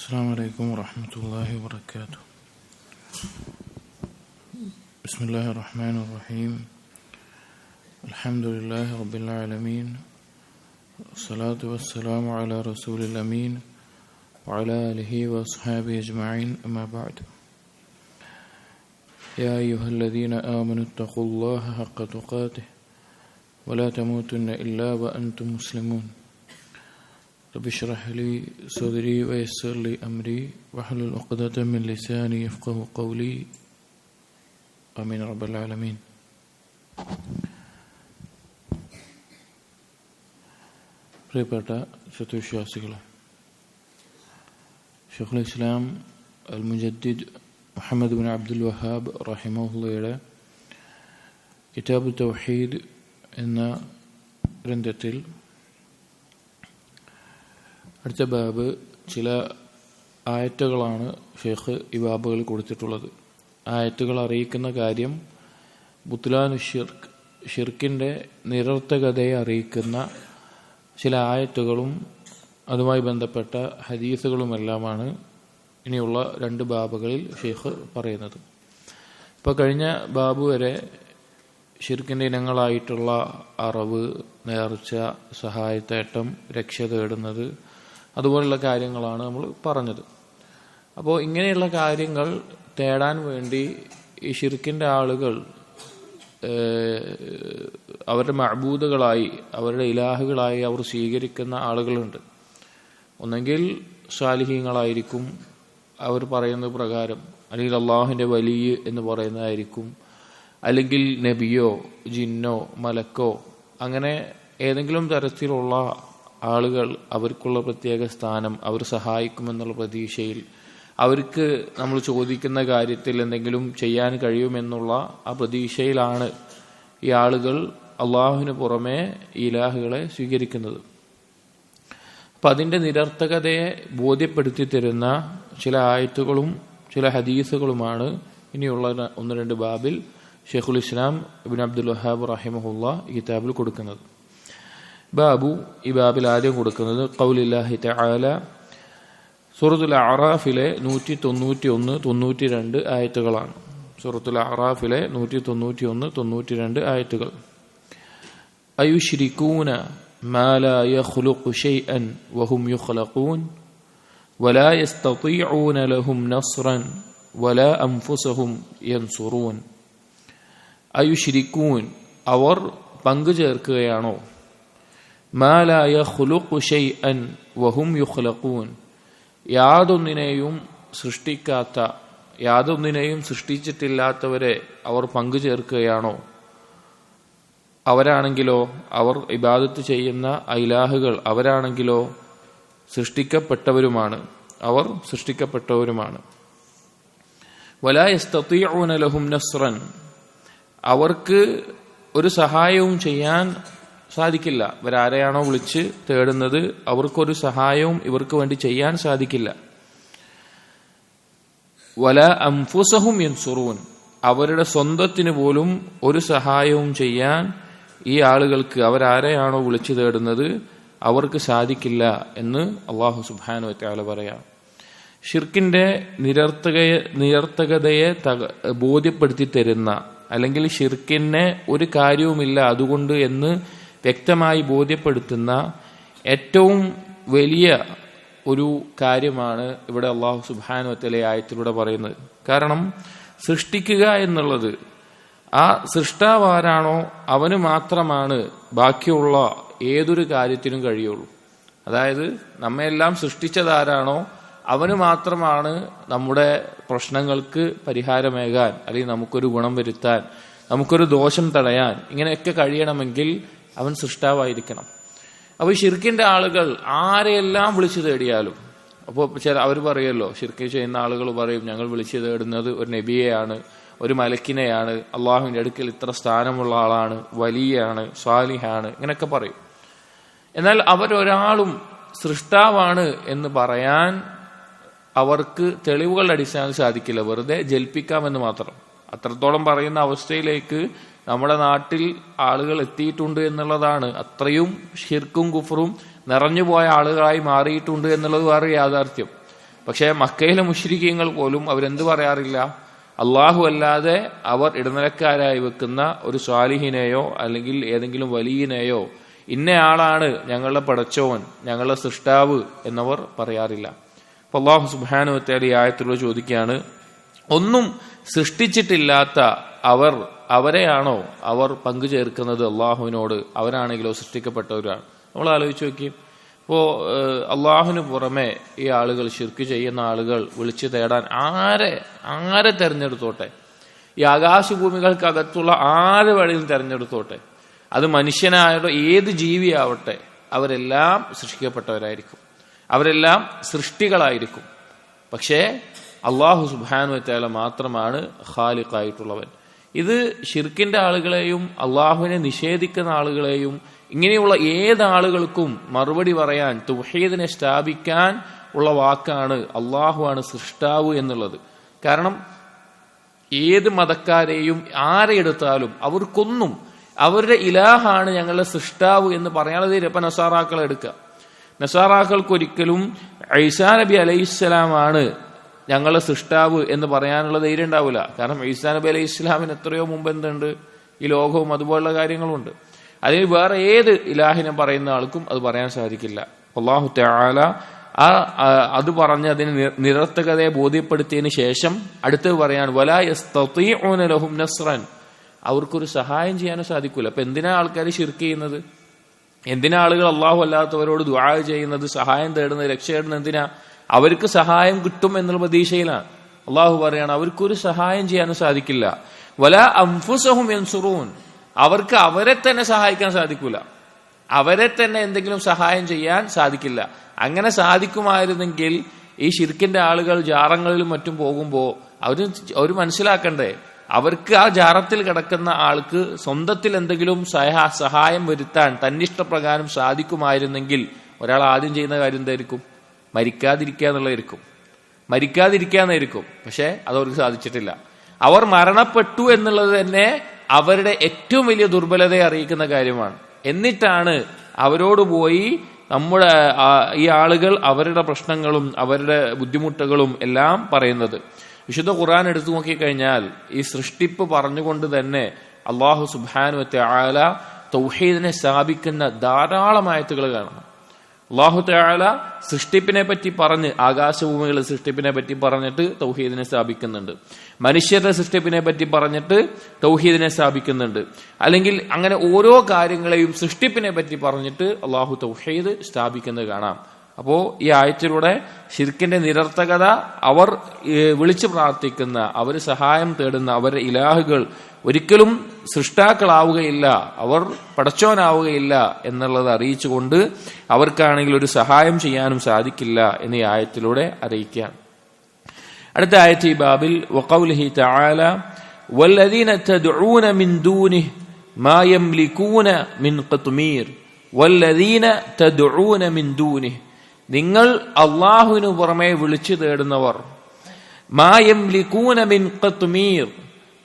السلام عليكم ورحمة الله وبركاته. بسم الله الرحمن الرحيم. الحمد لله رب العالمين، الصلاة والسلام على رسول الأمين وعلى آله وأصحابه أجمعين، أما بعد. يا أيها الذين آمنوا اتقوا الله حق تقاته ولا تموتن إلا وأنتم مسلمون. رب اشرح لي صدري ويسر لي أمري واحلل عقدة من لساني يفقهوا قولي. آمين رب العالمين. പ്രിയപ്പെട്ട സത്യവിശ്വാസികളെ, ഷെയ്ഖുൽ ഇസ്ലാം അൽ മുജദ്ദിദ് മുഹമ്മദ് ബിൻ അബ്ദുൽ വഹാബ് റഹിമഹുള്ളയുടെ കിതാബ് തൗഹീദ് എന്ന ഗ്രന്ഥത്തിൽ അടുത്ത ബാബ് ചില ആയത്തുകളാണ് ഷെയ്ഖ് ഈ ബാബുകളിൽ കൊടുത്തിട്ടുള്ളത്. ആയത്തുകൾ അറിയിക്കുന്ന കാര്യം ബുത്ലാനു ഷിർക്ക്, ഷിർക്കിൻ്റെ നിരർത്ഥകതയെ അറിയിക്കുന്ന ചില ആയത്തുകളും അതുമായി ബന്ധപ്പെട്ട ഹദീസുകളുമെല്ലാമാണ് ഇനിയുള്ള രണ്ട് ബാബുകളിൽ ഷെയ്ഖ് പറയുന്നത്. ഇപ്പോൾ കഴിഞ്ഞ ബാബു വരെ ഷിർക്കിൻ്റെ ഇനങ്ങളായിട്ടുള്ള അറിവ്, നേർച്ച, സഹായത്തേട്ടം, രക്ഷ തേടുന്നത്, അതുപോലുള്ള കാര്യങ്ങളാണ് നമ്മൾ പറഞ്ഞത്. അപ്പോൾ ഇങ്ങനെയുള്ള കാര്യങ്ങൾ തേടാൻ വേണ്ടി ഈ ഷിർക്കിൻ്റെ ആളുകൾ അവരുടെ മഅബൂദുകളായി, അവരുടെ ഇലാഹുകളായി അവർ സ്വീകരിക്കുന്ന ആളുകളുണ്ട്. ഒന്നെങ്കിൽ സാലിഹീങ്ങളായിരിക്കും, അവർ പറയുന്ന പ്രകാരം, അല്ലെങ്കിൽ അള്ളാഹുവിൻ്റെ വലിയ എന്ന് പറയുന്നതായിരിക്കും, അല്ലെങ്കിൽ നബിയോ ജിന്നോ മലക്കോ, അങ്ങനെ ഏതെങ്കിലും തരത്തിലുള്ള ആളുകൾ അവർക്കുള്ള പ്രത്യേക സ്ഥാനം, അവർ സഹായിക്കുമെന്നുള്ള പ്രതീക്ഷയിൽ, അവർക്ക് നമ്മൾ ചോദിക്കുന്ന കാര്യത്തിൽ എന്തെങ്കിലും ചെയ്യാൻ കഴിയുമെന്നുള്ള ആ പ്രതീക്ഷയിലാണ് ഈ ആളുകൾ അള്ളാഹുവിന് പുറമെ ഇലാഹുകളെ സ്വീകരിക്കുന്നത്. അപ്പം അതിൻ്റെ നിരർത്ഥകതയെ ബോധ്യപ്പെടുത്തി തരുന്ന ചില ആയത്തുകളും ചില ഹദീസുകളുമാണ് ഇനിയുള്ള ഒന്ന് രണ്ട് ബാബിൽ ഷെയ്ഖുൽ ഇസ്ലാം ഇബ്നു അബ്ദുൽ വഹാബ് റഹിമഹുള്ള ഈ കിതാബിൽ കൊടുക്കുന്നത്. ബാബു, ഈ ബാബിൽ ആദ്യം കൊടുക്കുന്നത് ഖൗലില്ലാഹി തആല, സൂറത്തുൽ അഅറാഫിലെ 191, 92 ആയത്തുകളാണ്. സൂറത്തുൽ അഅറാഫിലെ 191, 92 ആയത്തുകൾ. അയുശ്രികൂന മാ ലാ യഖ്ലുഖു ശൈഅൻ വഹും യുഖ്ലഖൂൻ വലാ യസ്തതീഊന ലഹും നസ്റൻ വലാ അൻഫുസഹും യൻസുറൂൻ. അയുശ്രികൂൻ, അവർ പങ്കു ചേർക്കുകയാണോ, മാ ലാ യഖ്ലുഖു ശൈഅൻ വഹും യുഖ്ലഖൂൻ, യാതൊന്നിനെയും സൃഷ്ടിക്കാത്ത, യാതൊന്നിനെയും സൃഷ്ടിച്ചിട്ടില്ലാത്തവരെ അവർ പങ്കു ചേർക്കുകയാണോ, അവരാണെങ്കിലോ, അവർ ഇബാദത്ത് ചെയ്യുന്ന ഇലാഹുകൾ അവരാണെങ്കിലോ സൃഷ്ടിക്കപ്പെട്ടവരുമാണ്, അവർ സൃഷ്ടിക്കപ്പെട്ടവരുമാണ്. വലാ യസ്തതീഊന ലഹും നസ്റൻ, അവർക്ക് ഒരു സഹായവും ചെയ്യാൻ സാധിക്കില്ല. ഇവരാരെയാണോ വിളിച്ച് തേടുന്നത് അവർക്കൊരു സഹായവും ഇവർക്ക് വേണ്ടി ചെയ്യാൻ സാധിക്കില്ല. വലാ അൻഫുസഹും യൻസുറൂൻ, അവരുടെ സ്വന്തത്തിന് പോലും ഒരു സഹായവും ചെയ്യാൻ ഈ ആളുകൾക്ക്, അവരാരെയാണോ വിളിച്ചു തേടുന്നത് അവർക്ക് സാധിക്കില്ല എന്ന് അല്ലാഹു സുബ്ഹാനഹു വ തആല പറയാം. ഷിർക്കിന്റെ നിരർത്ഥകതയെ ബോധ്യപ്പെടുത്തി തരുന്ന, അല്ലെങ്കിൽ ഷിർക്കിന് ഒരു കാര്യവുമില്ല അതുകൊണ്ട് എന്ന് വ്യക്തമായി ബോധ്യപ്പെടുത്തുന്ന ഏറ്റവും വലിയ ഒരു കാര്യമാണ് ഇവിടെ അല്ലാഹു സുബ്ഹാനഹു വ തആല ആയത്തിലൂടെ പറയുന്നത്. കാരണം സൃഷ്ടിക്കുക എന്നുള്ളത്, ആ സൃഷ്ടാവ് ആരാണോ അവന് മാത്രമാണ് ബാക്കിയുള്ള ഏതൊരു കാര്യത്തിനും കഴിയുള്ളൂ. അതായത് നമ്മയെല്ലാം സൃഷ്ടിച്ചതാരാണോ അവന് മാത്രമാണ് നമ്മുടെ പ്രശ്നങ്ങൾക്ക് പരിഹാരമേകാൻ, അല്ലെങ്കിൽ നമുക്കൊരു ഗുണം വരുത്താൻ, നമുക്കൊരു ദോഷം തടയാൻ, ഇങ്ങനെയൊക്കെ കഴിയണമെങ്കിൽ അവൻ സൃഷ്ടാവായിരിക്കണം. അപ്പോൾ ഷിർക്കിന്റെ ആളുകൾ ആരെയെല്ലാം വിളിച്ചു തേടിയാലും, അപ്പോൾ അവർ പറയുമല്ലോ, ഷിർക്ക് ചെയ്യുന്ന ആളുകൾ പറയും, ഞങ്ങൾ വിളിച്ചു തേടുന്നത് ഒരു നബിയെയാണ്, ഒരു മലക്കിനെയാണ്, അള്ളാഹുവിന്റെ അടുക്കൽ ഇത്ര സ്ഥാനമുള്ള ആളാണ്, വലിയാണ്, സ്വാലിഹാണ്, ഇങ്ങനെയൊക്കെ പറയും. എന്നാൽ അവരൊരാളും സൃഷ്ടാവാണ് എന്ന് പറയാൻ അവർക്ക് തെളിവുകളുടെ അടിസ്ഥാനത്തിൽ സാധിക്കില്ല, വെറുതെ ജൽപ്പിക്കാമെന്ന് മാത്രം. അത്രത്തോളം പറയുന്ന അവസ്ഥയിലേക്ക് നമ്മുടെ നാട്ടിൽ ആളുകൾ എത്തിയിട്ടുണ്ട് എന്നുള്ളതാണ്. അത്രയും ഷിർക്കും കുഫറും നിറഞ്ഞുപോയ ആളുകളായി മാറിയിട്ടുണ്ട് എന്നുള്ളത് വേറെ യാഥാർത്ഥ്യം. പക്ഷേ മക്കയിലെ മുശ്രിക്കീങ്ങൾ പോലും അവരെന്ത് പറയാറില്ല? അള്ളാഹു അല്ലാതെ അവർ ഇടനിലക്കാരായി വെക്കുന്ന ഒരു സ്വാലിഹിനെയോ അല്ലെങ്കിൽ ഏതെങ്കിലും വലിയനെയോ ഇന്നയാളാണ് ഞങ്ങളുടെ പടച്ചോൻ, ഞങ്ങളുടെ സൃഷ്ടാവ് എന്നവർ പറയാറില്ല. അപ്പൊ അള്ളാഹു സുബ്ഹാനഹു വ തആല ഈ ആയത്തിലൂടെ ചോദിക്കുകയാണ്, ഒന്നും സൃഷ്ടിച്ചിട്ടില്ലാത്ത അവരെയാണോ അവർ പങ്കു ചേർക്കുന്നത് അള്ളാഹുവിനോട്? അവരാണെങ്കിലോ സൃഷ്ടിക്കപ്പെട്ടവരാണ്. നമ്മൾ ആലോചിച്ച് നോക്കി, ഇപ്പോ അള്ളാഹുവിന് പുറമെ ഈ ആളുകൾ ശിർക്ക് ചെയ്യുന്ന ആളുകൾ വിളിച്ചു തേടാൻ ആരെ തെരഞ്ഞെടുത്തോട്ടെ, ഈ ആകാശഭൂമികൾക്കകത്തുള്ള ആര് വഴിയും തെരഞ്ഞെടുത്തോട്ടെ, അത് മനുഷ്യനായോ ഏത് ജീവിയാവട്ടെ, അവരെല്ലാം സൃഷ്ടിക്കപ്പെട്ടവരായിരിക്കും, അവരെല്ലാം സൃഷ്ടികളായിരിക്കും. പക്ഷേ അള്ളാഹു സുബ്ഹാനഹു വ തആല മാത്രമാണ് ഖാലിഖായിട്ടുള്ളവൻ. ഇത് ശിർക്കിന്റെ ആളുകളെയും അള്ളാഹുവിനെ നിഷേധിക്കുന്ന ആളുകളെയും ഇങ്ങനെയുള്ള ഏതാളുകൾക്കും മറുപടി പറയാൻ, തൗഹീദിനെ സ്ഥാപിക്കാൻ ഉള്ള വാക്കാണ് അള്ളാഹുവാണ് സൃഷ്ടാവ് എന്നുള്ളത്. കാരണം ഏത് മതക്കാരെയും ആരെ എടുത്താലും അവർക്കൊന്നും അവരുടെ ഇലാഹാണ് ഞങ്ങളുടെ സൃഷ്ടാവ് എന്ന് പറയാനുള്ളത്. ഇപ്പൊ നസാറാക്കളെ എടുക്കുക, നസാറാക്കൾക്കൊരിക്കലും ഈസാ നബി അലൈഹിസ്സലാമാണ് ഞങ്ങളുടെ സൃഷ്ടാവ് എന്ന് പറയാനുള്ള ധൈര്യം ഉണ്ടാവില്ല. കാരണം ഈസാ നബി അലൈഹി ഇസ്ലാമിന് എത്രയോ മുമ്പ് എന്തുണ്ട്, ഈ ലോകവും അതുപോലുള്ള കാര്യങ്ങളുണ്ട്. അതിൽ വേറെ ഏത് ഇലാഹിനെ പറയുന്ന ആൾക്കും അത് പറയാൻ സാധിക്കില്ല. അല്ലാഹു തആല അത് പറഞ്ഞ് അതിന് നിരർത്ഥകതയെ ബോധ്യപ്പെടുത്തിയതിന് ശേഷം അടുത്തത് പറയാണ്, വലാ യസ്തതീഉന ലഹും നസ്റൻ, അവർക്കൊരു സഹായം ചെയ്യാനും സാധിക്കൂല. അപ്പൊ എന്തിനാ ആൾക്കാർ ശിർക്ക് ചെയ്യുന്നത്? എന്തിനാ ആളുകൾ അള്ളാഹു അല്ലാത്തവരോട് ദുആ ചെയ്യുന്നത്, സഹായം തേടുന്നത്, രക്ഷ തേടുന്നത്? എന്തിനാ? അവർക്ക് സഹായം കിട്ടും എന്നുള്ള പ്രതീക്ഷയിലാണ്. അള്ളാഹു പറയാണ് അവർക്കൊരു സഹായം ചെയ്യാനും സാധിക്കില്ല. വലാ അൻഫുസഹും യൻസുറൂൻ, അവർക്ക് അവരെ തന്നെ സഹായിക്കാൻ സാധിക്കൂല, അവരെ തന്നെ എന്തെങ്കിലും സഹായം ചെയ്യാൻ സാധിക്കില്ല. അങ്ങനെ സാധിക്കുമായിരുന്നെങ്കിൽ ഈ ശിർക്കിന്റെ ആളുകൾ ജാറങ്ങളിലും മറ്റും പോകുമ്പോൾ അവർ മനസ്സിലാക്കണ്ടേ, അവർക്ക് ആ ജാറത്തിൽ കിടക്കുന്ന ആൾക്ക് സ്വന്തത്തിൽ എന്തെങ്കിലും സഹായം വരുത്താൻ തന്നിഷ്ടപ്രകാരം സാധിക്കുമായിരുന്നെങ്കിൽ ഒരാൾ ആദ്യം ചെയ്യുന്ന കാര്യം എന്തായിരിക്കും? മരിക്കാതിരിക്കുക എന്നുള്ളതായിരിക്കും. പക്ഷെ അതവർക്ക് സാധിച്ചിട്ടില്ല. അവർ മരണപ്പെട്ടു എന്നുള്ളത് തന്നെ അവരുടെ ഏറ്റവും വലിയ ദുർബലതയെ അറിയിക്കുന്ന കാര്യമാണ്. എന്നിട്ടാണ് അവരോട് പോയി നമ്മുടെ ഈ ആളുകൾ അവരുടെ പ്രശ്നങ്ങളും അവരുടെ ബുദ്ധിമുട്ടുകളും എല്ലാം പറയുന്നത്. വിശുദ്ധ ഖുർആൻ എടുത്തു നോക്കിക്കഴിഞ്ഞാൽ ഈ സൃഷ്ടിപ്പ് പറഞ്ഞുകൊണ്ട് തന്നെ അല്ലാഹു സുബ്ഹാനഹു വ തആല തൗഹീദിനെ സ്ഥാപിക്കുന്ന ധാരാളം ആയത്തുകൾ കാണാം. അല്ലാഹു തആല സൃഷ്ടിപ്പിനെ പറ്റി പറഞ്ഞ്, ആകാശഭൂമികളുടെ സൃഷ്ടിപ്പിനെ പറ്റി പറഞ്ഞിട്ട് തൗഹീദിനെ സ്ഥാപിക്കുന്നുണ്ട്. മനുഷ്യരുടെ സൃഷ്ടിപ്പിനെ പറ്റി പറഞ്ഞിട്ട് തൗഹീദിനെ സ്ഥാപിക്കുന്നുണ്ട്. അല്ലെങ്കിൽ അങ്ങനെ ഓരോ കാര്യങ്ങളെയും സൃഷ്ടിപ്പിനെ പറ്റി പറഞ്ഞിട്ട് അല്ലാഹു തൗഹീദ് സ്ഥാപിക്കുന്നത് കാണാം. അപ്പോ ഈ ആയത്തിലൂടെ ശിർക്കിന്റെ നിരർത്ഥകത, അവർ വിളിച്ചു പ്രാർത്ഥിക്കുന്ന, അവർ സഹായം തേടുന്ന അവരുടെ ഇലാഹുകൾ ഒരിക്കലും സൃഷ്ടാക്കളാവുകയില്ല, അവർ പടച്ചോനാവുകയില്ല എന്നുള്ളത് അറിയിച്ചുകൊണ്ട് അവർക്കാണെങ്കിൽ ഒരു സഹായം ചെയ്യാനും സാധിക്കില്ല എന്ന് ഈ ആയത്തിലൂടെ അറിയിക്കാം. അടുത്ത ആയത്ത് ഈ ബാബിൽ വഖൗലിഹി തആല വല്ലദീന തദ്ഊന മിൻ ദൂനിഹി മാ യംലികൂന മിൻ ഖത്മീർ വല്ലദീന തദ്ഊന മിൻ ദൂനിഹി, നിങ്ങൾ അല്ലാഹുവിനു പുറമെ വിളിച്ചു തേടുന്നവർ, മാ യംലികൂന മിൻ ഖത്മീർ,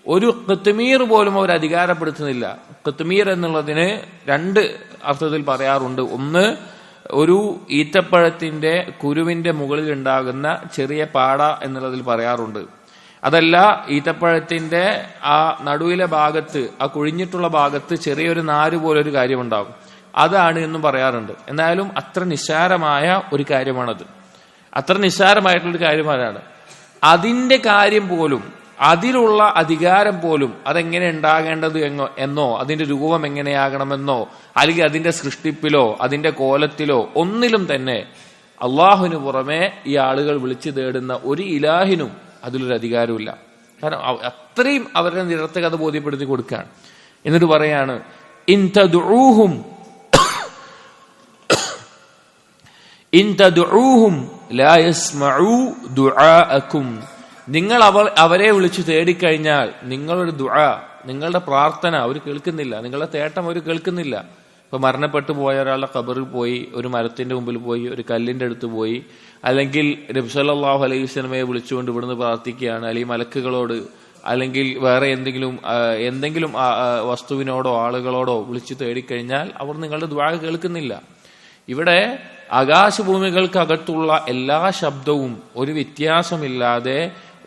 ഒരു ഖത്മീർ പോലും അവർ അധികാരപ്പെടുത്തുന്നില്ല. ഖത്മീർ എന്നുള്ളതിന് രണ്ട് അർത്ഥത്തിൽ പറയാറുണ്ട്. ഒന്ന്, ഒരു ഈത്തപ്പഴത്തിന്റെ കുരുവിന്റെ മുകളിൽ ഉണ്ടാകുന്ന ചെറിയ പാട എന്നുള്ളതിൽ പറയാറുണ്ട്. അതല്ല, ഈത്തപ്പഴത്തിന്റെ ആ നടുവിലെ ഭാഗത്ത്, ആ കുഴിഞ്ഞിട്ടുള്ള ഭാഗത്ത് ചെറിയൊരു നാര് പോലൊരു കാര്യമുണ്ടാകും, അതാണ് എന്നും പറയാറുണ്ട്. എന്നാലും അത്ര നിസ്സാരമായ ഒരു കാര്യമാണത്. അത്ര നിസ്സാരമായിട്ടുള്ളൊരു കാര്യമാണ്. അതിന്റെ കാര്യം പോലും, അതിലുള്ള അധികാരം പോലും, അതെങ്ങനെ ഉണ്ടാകേണ്ടത് എന്നോ അതിന്റെ രൂപം എങ്ങനെയാകണമെന്നോ അല്ലെങ്കിൽ അതിന്റെ സൃഷ്ടിപ്പിലോ അതിന്റെ കോലത്തിലോ ഒന്നിലും തന്നെ അള്ളാഹുവിന് പുറമെ ഈ ആളുകൾ വിളിച്ചു തേടുന്ന ഒരു ഇലാഹിനും അതിലൊരു അധികാരമില്ല. കാരണം അത്രയും അവരുടെ നിരർത്ഥകത ബോധ്യപ്പെടുത്തി കൊടുക്കുകയാണ്. എന്നിട്ട് പറയാണ്, ഇൻ തദ്ഊഹും ലാ യസ്മഉ ദുആഅകും, നിങ്ങൾ അവരെ വിളിച്ചു തേടിക്കഴിഞ്ഞാൽ നിങ്ങളുടെ ദുആ, നിങ്ങളുടെ പ്രാർത്ഥന അവർ കേൾക്കുന്നില്ല, നിങ്ങളുടെ തേട്ടം അവർ കേൾക്കുന്നില്ല. ഇപ്പൊ മരണപ്പെട്ടു പോയ ഒരാളുടെ ഖബറിൽ പോയി, ഒരു മരത്തിന്റെ മുമ്പിൽ പോയി, ഒരു കല്ലിന്റെ അടുത്ത് പോയി, അല്ലെങ്കിൽ നബി സല്ലല്ലാഹു അലൈഹി വസല്ലമയെ വിളിച്ചുകൊണ്ട് ഇവിടുന്ന് പ്രാർത്ഥിക്കുകയാണ്, അല്ലെങ്കിൽ മലക്കുകളോട്, അല്ലെങ്കിൽ വേറെ എന്തെങ്കിലും വസ്തുവിനോടോ ആളുകളോടോ വിളിച്ചു തേടിക്കഴിഞ്ഞാൽ അവർ നിങ്ങളുടെ ദുആ കേൾക്കുന്നില്ല. ഇവിടെ ആകാശഭൂമികൾക്കകത്തുള്ള എല്ലാ ശബ്ദവും ഒരു വ്യത്യാസമില്ലാതെ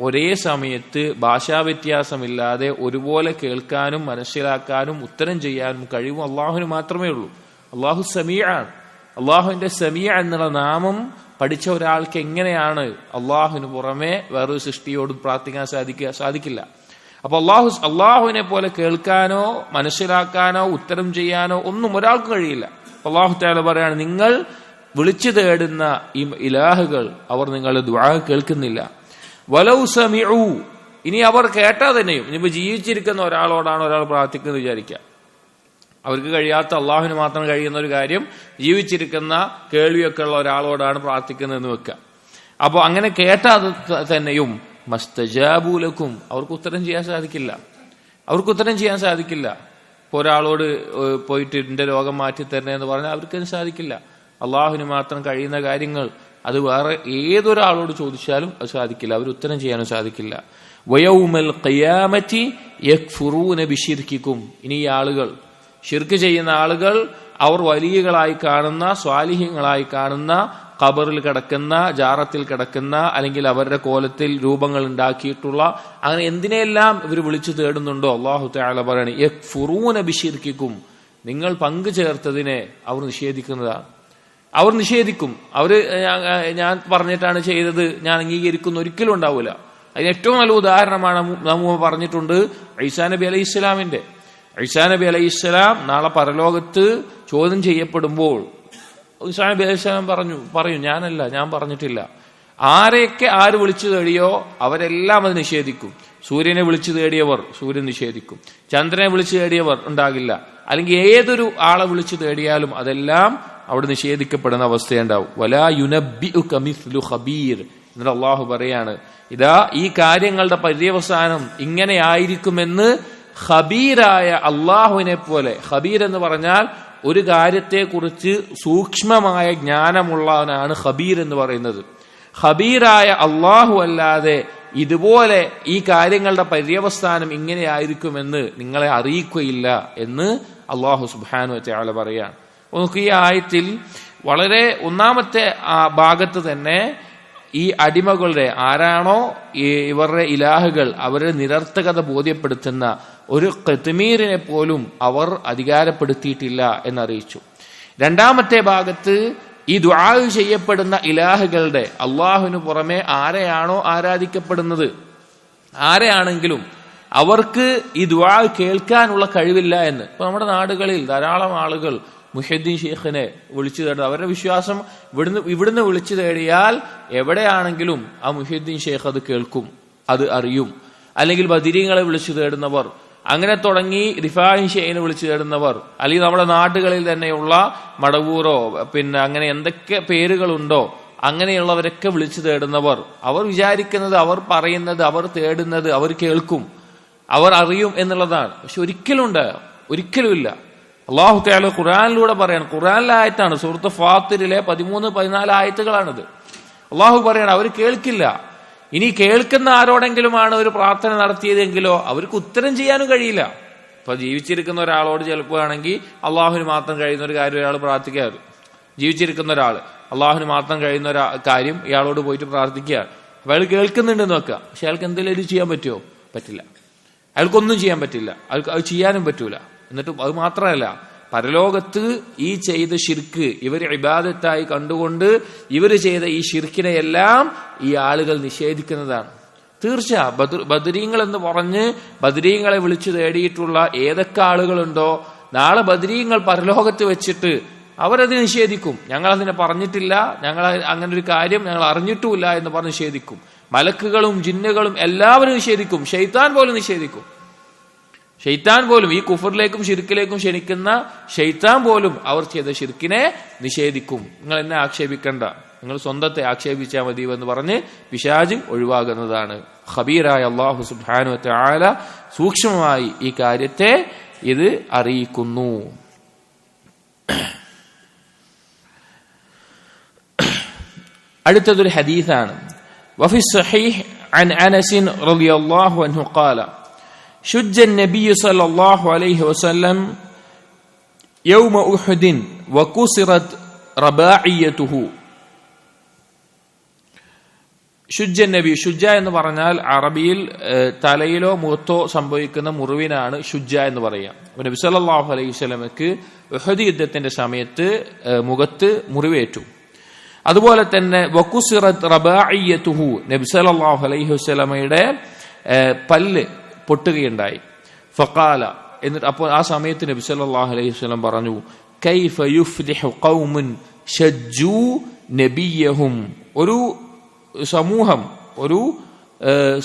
ഒരേ സമയത്ത് ഭാഷാ വ്യത്യാസമില്ലാതെ ഒരുപോലെ കേൾക്കാനും മനസ്സിലാക്കാനും ഉത്തരം ചെയ്യാനും കഴിവും അള്ളാഹുവിന് മാത്രമേ ഉള്ളൂ. അള്ളാഹു സമീഅാണ്. അള്ളാഹുവിന്റെ സമീഅ എന്നുള്ള നാമം പഠിച്ച ഒരാൾക്ക് എങ്ങനെയാണ് അള്ളാഹുവിന് പുറമെ വേറൊരു സൃഷ്ടിയോട് പ്രാർത്ഥിക്കാൻ സാധിക്കില്ല. അപ്പൊ അള്ളാഹുവിനെ പോലെ കേൾക്കാനോ മനസ്സിലാക്കാനോ ഉത്തരം ചെയ്യാനോ ഒന്നും ഒരാൾക്കും കഴിയില്ല. അള്ളാഹു തആല പറയാണ്, നിങ്ങൾ വിളിച്ചു തേടുന്ന ഈ ഇലാഹുകൾ അവർ നിങ്ങളുടെ ദുആ കേൾക്കുന്നില്ല. വലൗ സമിഉ, ഇനി അവർ കേട്ടാ തന്നെയും, ഇനിയിപ്പോ ജീവിച്ചിരിക്കുന്ന ഒരാളോടാണ് ഒരാൾ പ്രാർത്ഥിക്കുന്നത് വിചാരിക്കുക, അവർക്ക് കഴിയാത്ത അള്ളാഹുവിന് മാത്രം കഴിയുന്ന ഒരു കാര്യം ജീവിച്ചിരിക്കുന്ന കേൾവിയൊക്കെ ഉള്ള ഒരാളോടാണ് പ്രാർത്ഥിക്കുന്നതെന്ന് വെക്കുക. അപ്പൊ അങ്ങനെ കേട്ടാ തന്നെയും മസ്തജാബൂലക്കും, അവർക്ക് ഉത്തരം ചെയ്യാൻ സാധിക്കില്ല. ഇപ്പൊ ഒരാളോട് പോയിട്ട് എന്റെ രോഗം മാറ്റി തരണേ എന്ന് പറഞ്ഞാൽ അവർക്കതിന് സാധിക്കില്ല. അള്ളാഹുവിന് മാത്രം കഴിയുന്ന കാര്യങ്ങൾ അത് വേറെ ഏതൊരാളോട് ചോദിച്ചാലും അത് സാധിക്കില്ല, അവർ ഉത്തരം ചെയ്യാനും സാധിക്കില്ല. വയൗമൽ ഖിയാമത്തി യക്ഫുറൂന ബിശിർക്കിക്കും, ഇനി ഈ ആളുകൾ ശിർക്ക് ചെയ്യുന്ന ആളുകൾ അവർ വലിയകളായി കാണുന്ന സ്വാലിഹ്യങ്ങളായി കാണുന്ന ഖബറിൽ കിടക്കുന്ന ജാറത്തിൽ കിടക്കുന്ന അല്ലെങ്കിൽ അവരുടെ കോലത്തിൽ രൂപങ്ങൾ ഉണ്ടാക്കിയിട്ടുള്ള അങ്ങനെ എന്തിനെല്ലാം ഇവർ വിളിച്ചു തേടുന്നുണ്ടോ അല്ലാഹു തആല പറയാണ് യക്ഫുറൂന ബിശിർക്കിക്കും, നിങ്ങൾ പങ്കു ചേർത്തതിനെ അവർ നിഷേധിക്കുന്നതാണ്. അവർ നിഷേധിക്കും. ഞാൻ പറഞ്ഞിട്ടാണ് ചെയ്തത്, ഞാൻ അംഗീകരിക്കുന്ന ഒരിക്കലും ഉണ്ടാവില്ല. അതിന് ഏറ്റവും നല്ല ഉദാഹരണമാണ് നമ്മൾ പറഞ്ഞിട്ടുണ്ട് ഈസാ നബി അലൈഹി ഇസ്ലാമിന്റെ. ഈസാ നബി അലൈഹി ഇസ്ലാം നാളെ പരലോകത്ത് ചോദ്യം ചെയ്യപ്പെടുമ്പോൾ ഈസാ നബി അലൈഹി ഇസ്ലാം പറയും ഞാൻ പറഞ്ഞിട്ടില്ല. ആര് വിളിച്ചു തേടിയോ അവരെല്ലാം അത് നിഷേധിക്കും. സൂര്യനെ വിളിച്ചു തേടിയവർ സൂര്യൻ നിഷേധിക്കും, ചന്ദ്രനെ വിളിച്ചു തേടിയവർ ഉണ്ടാകില്ല, അല്ലെങ്കിൽ ഏതൊരു ആളെ വിളിച്ചു തേടിയാലും അതെല്ലാം അവിടെ നിഷേധിക്കപ്പെടുന്ന അവസ്ഥയുണ്ടാവും. വലാ യുനബ്ബിഉക മിസ്ലു ഖബീർ, എന്നിട്ട് അള്ളാഹു പറയാണ്, ഇതാ ഈ കാര്യങ്ങളുടെ പര്യവസാനം ഇങ്ങനെയായിരിക്കുമെന്ന് ഖബീറായ അള്ളാഹുവിനെ പോലെ. ഖബീർ എന്ന് പറഞ്ഞാൽ ഒരു കാര്യത്തെക്കുറിച്ച് സൂക്ഷ്മമായ ജ്ഞാനമുള്ളവനാണ് ഖബീർ എന്ന് പറയുന്നത്. ഖബീറായ അള്ളാഹു അല്ലാതെ ഇതുപോലെ ഈ കാര്യങ്ങളുടെ പര്യവസാനം ഇങ്ങനെയായിരിക്കുമെന്ന് നിങ്ങളെ അറിയിക്കുകയില്ല എന്ന് അള്ളാഹു സുബ്ഹാനഹു വ തആല പറയാണ്. നമുക്ക് ഈ ആയത്തിൽ വളരെ ഒന്നാമത്തെ ഭാഗത്ത് തന്നെ ഈ അടിമകളുടെ ആരാണോ ഇവരുടെ ഇലാഹുകൾ അവരുടെ നിരർത്ഥകത ബോധ്യപ്പെടുത്തുന്ന ഒരു ഖത്മീറിനെ പോലും അവർ അധികാരപ്പെടുത്തിയിട്ടില്ല എന്നറിയിച്ചു. രണ്ടാമത്തെ ഭാഗത്ത് ഈ ദുആ ചെയ്യപ്പെടുന്ന ഇലാഹുകളുടെ അള്ളാഹുവിന് പുറമെ ആരെയാണോ ആരാധിക്കപ്പെടുന്നത് ആരെയാണെങ്കിലും അവർക്ക് ഈ ദുആ കേൾക്കാനുള്ള കഴിവില്ല എന്ന്. ഇപ്പൊ നമ്മുടെ നാടുകളിൽ ധാരാളം ആളുകൾ മുഹ്യിദ്ദീൻ ഷെയ്ഖിനെ വിളിച്ചു തേടുന്നത്, അവരുടെ വിശ്വാസം ഇവിടുന്ന് വിളിച്ചു തേടിയാൽ എവിടെയാണെങ്കിലും ആ മുഹ്യിദ്ദീൻ ഷെയ്ഖ് അത് കേൾക്കും, അത് അറിയും. അല്ലെങ്കിൽ ബദരീങ്ങളെ വിളിച്ചു തേടുന്നവർ, അങ്ങനെ തുടങ്ങി റിഫാഇ ഷെയ്ഖിനെ വിളിച്ചു തേടുന്നവർ, അല്ലെങ്കിൽ നമ്മുടെ നാടുകളിൽ തന്നെയുള്ള മടവൂറോ പിന്നെ അങ്ങനെ എന്തൊക്കെ പേരുകളുണ്ടോ അങ്ങനെയുള്ളവരൊക്കെ വിളിച്ചു തേടുന്നവർ, അവർ വിചാരിക്കുന്നത് അവർ പറയുന്നത് അവർ തേടുന്നത് അവർ കേൾക്കും, അവർ അറിയും എന്നുള്ളതാണ്. പക്ഷെ ഒരിക്കലുമില്ല. അല്ലാഹു തആല ഖുർആനിലൂടെ പറയാണ്, ഖുർആനിലെ ആയത്താണ്, സൂറത്ത് ഫാത്തിറിലെ 13-14 ആയത്തുകളാണിത്. അല്ലാഹു പറയാണ് അവർ കേൾക്കില്ല. ഇനി കേൾക്കുന്ന ആരോടെങ്കിലുമാണ് ഒരു പ്രാർത്ഥന നടത്തിയതെങ്കിലോ അവർക്ക് ഉത്തരം ചെയ്യാനും കഴിയില്ല. ഇപ്പൊ ജീവിച്ചിരിക്കുന്ന ഒരാളോട് ചിലപ്പോൾ ആണെങ്കിൽ അള്ളാഹുവിന് മാത്രം കഴിയുന്ന ഒരു കാര്യം ഒരാൾ പ്രാർത്ഥിക്കാറ്, ജീവിച്ചിരിക്കുന്ന ഒരാൾ അള്ളാഹുവിന് മാത്രം കഴിയുന്ന ഒരു കാര്യം ഇയാളോട് പോയിട്ട് പ്രാർത്ഥിക്കുകയാണ്. അപ്പൊ അയാൾ കേൾക്കുന്നുണ്ടെന്ന് വെക്കുക, പക്ഷെ അയാൾക്ക് എന്തെങ്കിലും ചെയ്യാൻ പറ്റുമോ? പറ്റില്ല. അയാൾക്കൊന്നും ചെയ്യാൻ പറ്റില്ല, അയാൾക്ക് അത് ചെയ്യാനും പറ്റൂല. എന്നിട്ട് അത് മാത്രമല്ല, പരലോകത്ത് ഈ ചെയ്ത ശിർക്ക് ഇവർ ഇബാദത്തായി കണ്ടുകൊണ്ട് ഇവർ ചെയ്ത ഈ ശിർക്കിനെയെല്ലാം ഈ ആളുകൾ നിഷേധിക്കുന്നതാണ്. തീർച്ച ബദരീങ്ങൾ എന്ന് പറഞ്ഞ് ബദരീങ്ങളെ വിളിച്ചു തേടിയിട്ടുള്ള ഏതൊക്കെ ആളുകളുണ്ടോ നാളെ ബദരീങ്ങൾ പരലോകത്ത് വെച്ചിട്ട് അവരത് നിഷേധിക്കും. ഞങ്ങളതിനെ പറഞ്ഞിട്ടില്ല, ഞങ്ങൾ അങ്ങനെ ഒരു കാര്യം ഞങ്ങൾ അറിഞ്ഞിട്ടുമില്ല എന്ന് പറഞ്ഞ് നിഷേധിക്കും. മലക്കുകളും ജിന്നുകളും എല്ലാവരും നിഷേധിക്കും, ശൈത്താൻ പോലും നിഷേധിക്കും. ഷെയ്ത്താൻ പോലും ഈ കുഫറിലേക്കും ഷിർക്കിലേക്കും ക്ഷണിക്കുന്ന ഷെയ്ത്താൻ പോലും അവർ ചെയ്ത ഷിർക്കിനെ നിഷേധിക്കും. നിങ്ങൾ എന്നെ ആക്ഷേപിക്കണ്ട, നിങ്ങൾ സ്വന്തത്തെ ആക്ഷേപിച്ചാൽ മതി എന്ന് പറഞ്ഞ് പിശാച് ഒഴിവാകുന്നതാണ്. ഖബീറായ അല്ലാഹു സുബ്ഹാനഹു വ തആല സൂക്ഷ്മമായി ഈ കാര്യത്തെ ഇത് അറിയിക്കുന്നു. അടുത്തതൊരു ഹദീസാണ്. വഫി സ്വഹീഹ് അൻ അനസ് റളിയല്ലാഹു അൻഹു ഖാല شج النبي صلى الله عليه وسلم يوم أحد وكسرت റബാഇയതുഹു. ഷുജ്ജ നബി, ഷുജ്ജ എന്ന് പറഞ്ഞാൽ അറബിയിൽ തലയിലോ മുഖത്തോ സംഭവിക്കുന്ന മുറിവിനാണ് ഷുജ്ജ എന്ന് പറയാം. നബി സല്ലല്ലാഹു അലൈഹി വസല്ലമക്ക് ഉഹദ് യുദ്ധത്തിന്റെ സമയത്ത് മുഖത്ത് മുറിവേറ്റു. അതുപോലെ തന്നെ വകുസിറത് റബാഇയതുഹു, നബി സല്ലല്ലാഹു അലൈഹി വസല്ലമയുടെ പല്ല് പൊട്ടുകയുണ്ടായി. ഫഖാല, എന്നിട്ട് അപ്പോൾ ആ സമയത്ത് നബി സല്ലല്ലാഹു അലൈഹി വസല്ലം പറഞ്ഞു, കൈഫ യുഫ്ലിഹു ഖൗമുൻ ശജ്ജു നബിയഹും, ഒരു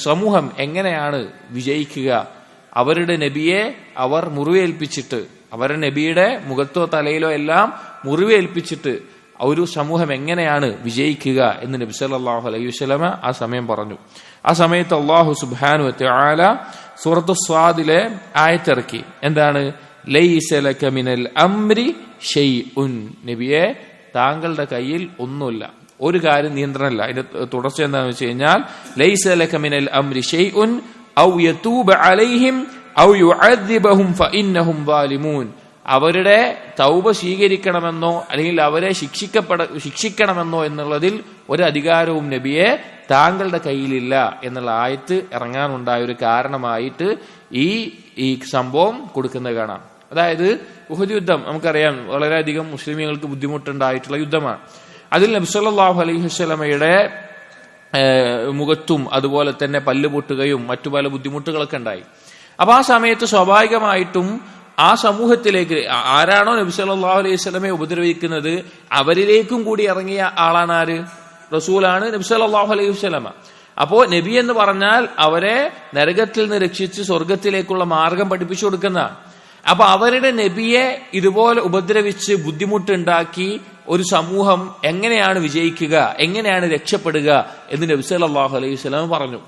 സമൂഹം എങ്ങനെയാണ് വിജയിക്കുക? അവരുടെ നബിയെ അവർ മുറിവേൽപ്പിച്ചിട്ട്, അവരുടെ നബിയുടെ മുഖത്തോ തലയിലോ എല്ലാം മുറിവേൽപ്പിച്ചിട്ട് ഒരു സമൂഹം എങ്ങനെയാണ് വിജയിക്കുക എന്ന് നബി സല്ലല്ലാഹു അലൈഹി വസല്ലമ ആ സമയം പറഞ്ഞു. ആ സമയത്ത് അല്ലാഹു സുബ്ഹാനഹു വ തആല സൂറത്തു സ്വാദിലെ ആയത്തിറക്കി. എന്താണ്? ലൈസ ലക മിനൽ അംരി ഷൈഉൻ, നബിയെ താങ്കളുടെ കയ്യിൽ ഒന്നുമില്ല, ഒരു കാര്യം നിയന്ത്രണമില്ല. അതിന്റെ തുടർച്ച എന്താണെന്ന് വെച്ച് കഴിഞ്ഞാൽ ലൈസ ലക മിനൽ അംരി ഷൈഉൻ ഔ യതൂബ അലൈഹിം ഔ യുഅദ്ദിബഹും ഫഇന്നഹും വാലിമൂൻ, അവരുടെ തൗബ സ്വീകരിക്കണമെന്നോ അല്ലെങ്കിൽ അവരെ ശിക്ഷിക്കണമെന്നോ എന്നുള്ളതിൽ ഒരു അധികാരവും നബിയെ താങ്കളുടെ കയ്യിലില്ല എന്നുള്ള ആയത്ത് ഇറങ്ങാനുണ്ടായ ഒരു കാരണമായിട്ട് ഈ സംഭവം കൊടുക്കുന്നത് കാണാം. അതായത് ഉഹദ് യുദ്ധം നമുക്കറിയാം, വളരെയധികം മുസ്ലിമീങ്ങൾക്ക് ബുദ്ധിമുട്ടുണ്ടായിട്ടുള്ള യുദ്ധമാണ്. അതിൽ നബി സല്ലല്ലാഹു അലൈഹി വസല്ലമയുടെ മുഖത്തും അതുപോലെ തന്നെ പല്ല് പൊട്ടുകയും മറ്റു പല ബുദ്ധിമുട്ടുകളൊക്കെ ഉണ്ടായി. അപ്പൊ ആ സമയത്ത് സ്വാഭാവികമായിട്ടും ആ സമൂഹത്തിലേക്ക് ആരാണോ നബി സല്ലല്ലാഹു അലൈഹി വസല്ലമയെ ഉപദ്രവിക്കുന്നത് അവരിലേക്കും കൂടി ഇറങ്ങിയ ആളാണ് ആര്? റസൂലാണ് നബി സല്ലല്ലാഹു അലൈഹി വസല്ലമ. അപ്പോ നബി എന്ന് പറഞ്ഞാൽ അവരെ നരകത്തിൽ നിന്ന് രക്ഷിച്ച് സ്വർഗത്തിലേക്കുള്ള മാർഗം പഠിപ്പിച്ചു കൊടുക്കുന്നതാണ്. അപ്പൊ അവരുടെ നബിയെ ഇതുപോലെ ഉപദ്രവിച്ച് ബുദ്ധിമുട്ടുണ്ടാക്കി ഒരു സമൂഹം എങ്ങനെയാണ് വിജയിക്കുക, എങ്ങനെയാണ് രക്ഷപ്പെടുക എന്ന് നബി സല്ലല്ലാഹു അലൈഹി വസല്ലം പറഞ്ഞു.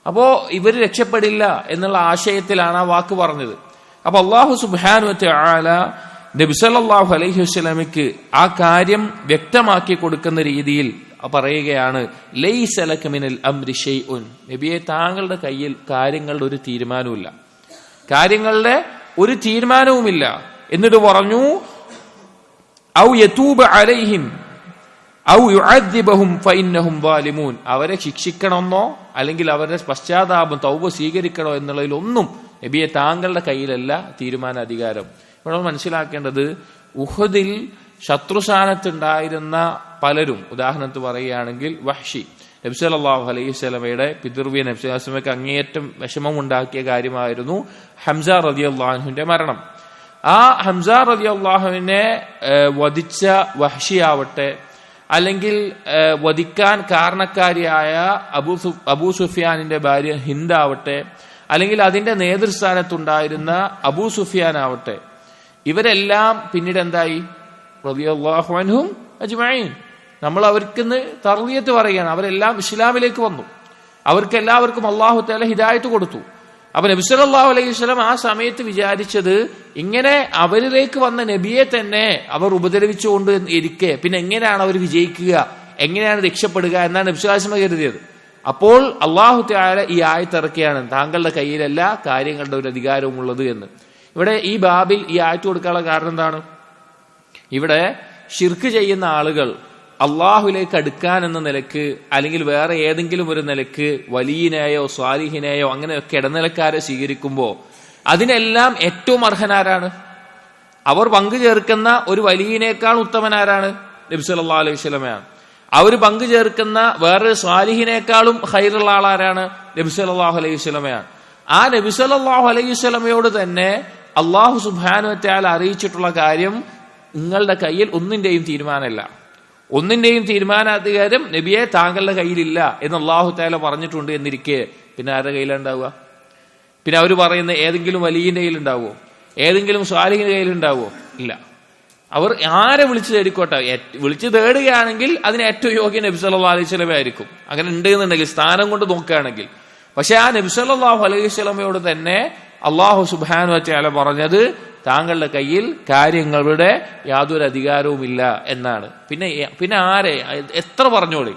അപ്പോ ഇവർ രക്ഷപ്പെടില്ല എന്നുള്ള ആശയത്തിലാണ് ആ വാക്ക് പറഞ്ഞത്. അപ്പൊ അല്ലാഹു സുബ്ഹാനഹു വ തആല നബി സല്ലല്ലാഹു അലൈഹി വസല്ലമയ്ക്ക് ആ കാര്യം വ്യക്തമാക്കി കൊടുക്കുന്ന രീതിയിൽ പറയുകയാണ്, ലൈസ ലക മിനൽ അംരി ഷൈഉൻ, നബിയെ താങ്കളുടെ കയ്യിൽ കാര്യങ്ങളുടെ ഒരു തീരുമാനവുമില്ല, കാര്യങ്ങളുടെ ഒരു തീരുമാനവുമില്ല. എന്നിട്ട് പറഞ്ഞു, ഔ യതൂബ അലൈഹിം ഔ യുഅദ്ദിബഹും ഫഇന്നഹും വാലിമൂൻ, അവരെ ശിക്ഷിക്കണമെന്നോ അല്ലെങ്കിൽ അവരുടെ പശ്ചാത്താപം തൗബ സ്വീകരിക്കണോ എന്നുള്ളതിലൊന്നും നബിയെ താങ്കളുടെ കയ്യിലല്ല തീരുമാന അധികാരം. ഇവിടെ മനസ്സിലാക്കേണ്ടത്, ഉഹദിൽ ശത്രുസ്ഥാനത്തുണ്ടായിരുന്ന പലരും, ഉദാഹരണത്തിന് പറയുകയാണെങ്കിൽ വഹ്ഷി, നബി സല്ലല്ലാഹു അലൈഹി വസല്ലമയുടെ പിതൃവ്യ, നബി സല്ലല്ലാഹു അലൈഹി വസല്ലമയ്ക്ക് അങ്ങേയറ്റം വിഷമമുണ്ടാക്കിയ കാര്യമായിരുന്നു ഹംസ റളിയല്ലാഹു അൻഹുവിന്റെ മരണം. ആ ഹംസ റളിയല്ലാഹു അൻഹുവിനെ വധിച്ച വഹ്ഷിയാവട്ടെ, അല്ലെങ്കിൽ വധിക്കാൻ കാരണക്കാരിയായ അബൂ സുഫിയാനിന്റെ ഭാര്യ ഹിന്ദാവട്ടെ, അല്ലെങ്കിൽ അതിന്റെ നേതൃസ്ഥാനത്തുണ്ടായിരുന്ന അബൂ സുഫിയാൻ ആവട്ടെ, ഇവരെല്ലാം പിന്നീട് എന്തായി? റളിയല്ലാഹു അൻഹും അജ്മഈൻ, നമ്മൾ അവർക്ക് തർളിയത്ത് പറയുകയാണ്, അവരെല്ലാം ഇസ്ലാമിലേക്ക് വന്നു, അവർക്കെല്ലാവർക്കും അല്ലാഹു തആല ഹിദായത്ത് കൊടുത്തു. അപ്പൊ നബി സല്ലല്ലാഹു അലൈഹി വസല്ലം ആ സമയത്ത് വിചാരിച്ചത്, ഇങ്ങനെ അവരിലേക്ക് വന്ന നബിയെ തന്നെ അവർ ഉപദ്രവിച്ചുകൊണ്ട് ഇരിക്കെ പിന്നെ എങ്ങനെയാണ് അവർ വിജയിക്കുക, എങ്ങനെയാണ് രക്ഷപ്പെടുക എന്നാണ് നബി സല്ലല്ലാഹു അലൈഹി വസല്ലം കരുതിയത്. അപ്പോൾ അല്ലാഹു തആല ഈ ആയത്ത് ഇറക്കുകയാണ്, താങ്കളുടെ കയ്യിലല്ല കാര്യങ്ങളുടെ ഒരു അധികാരവും ഉള്ളത് എന്ന്. ഇവിടെ ഈ ബാബിൽ ഈ ആയത്ത് കൊടുക്കാനുള്ള കാരണം എന്താണ്? ഇവിടെ ശിർക്ക് ചെയ്യുന്ന ആളുകൾ അള്ളാഹുലേക്ക് അടുക്കാൻ എന്ന നിലക്ക് അല്ലെങ്കിൽ വേറെ ഏതെങ്കിലും ഒരു നിലക്ക് വലിയനെയോ സ്വാലിഹിനെയോ അങ്ങനെയൊക്കെ ഇടനിലക്കാരെ സ്വീകരിക്കുമ്പോൾ അതിനെല്ലാം ഏറ്റവും അർഹനാരാണ്? അവർ പങ്കുചേർക്കുന്ന ഒരു വലിയനേക്കാൾ ഉത്തമനാരാണ്? നബി സല്ലല്ലാഹു അലൈഹി വസല്ലമയാണ്. അവർ പങ്കുചേർക്കുന്ന വേറൊരു സ്വാലിഹിനേക്കാളും ഖൈറുള്ള ആളാരാണ്? നബി സല്ലല്ലാഹു അലൈഹി വസല്ലമയാണ്. ആ നബി സല്ലല്ലാഹു അലൈഹി വസല്ലമയോട് തന്നെ അല്ലാഹു സുബ്ഹാനഹു വ തആല അറിയിച്ചിട്ടുള്ള കാര്യം, നിങ്ങളുടെ കയ്യിൽ ഒന്നിന്റെയും തീരുമാനമില്ല, ഒന്നിന്റെയും തീരുമാനാധികാരം നബിയെ താങ്കളുടെ കയ്യിലില്ല എന്ന് അല്ലാഹു തആല പറഞ്ഞിട്ടുണ്ട് എന്നിരിക്കെ പിന്നെ ആരുടെ കയ്യിലുണ്ടാവുക? പിന്നെ അവർ പറയുന്ന ഏതെങ്കിലും വലിയന്റെ കയ്യിലുണ്ടാവുമോ? ഏതെങ്കിലും സ്വാലിഹിന്റെ കയ്യിലുണ്ടാവുമോ? ഇല്ല. അവർ ആരെ വിളിച്ചു തേടിക്കോട്ടെ, വിളിച്ചു തേടുകയാണെങ്കിൽ അതിന് ഏറ്റവും യോഗ്യ നബി സല്ലല്ലാഹു അലൈഹി വസല്ലമ ആയിരിക്കും, അങ്ങനെ ഉണ്ട് എന്നുണ്ടെങ്കിൽ സ്ഥാനം കൊണ്ട് നോക്കുകയാണെങ്കിൽ. പക്ഷെ ആ നബി സല്ലല്ലാഹു അലൈഹി വസല്ലമയോട് തന്നെ അല്ലാഹു സുബ്ഹാനഹു വ തആല പറഞ്ഞത്, താങ്കളുടെ കയ്യിൽ കാര്യങ്ങളുടെ യാതൊരു അധികാരവുമില്ല എന്നാണ്. പിന്നെ ആരെ എത്ര പറഞ്ഞോളി,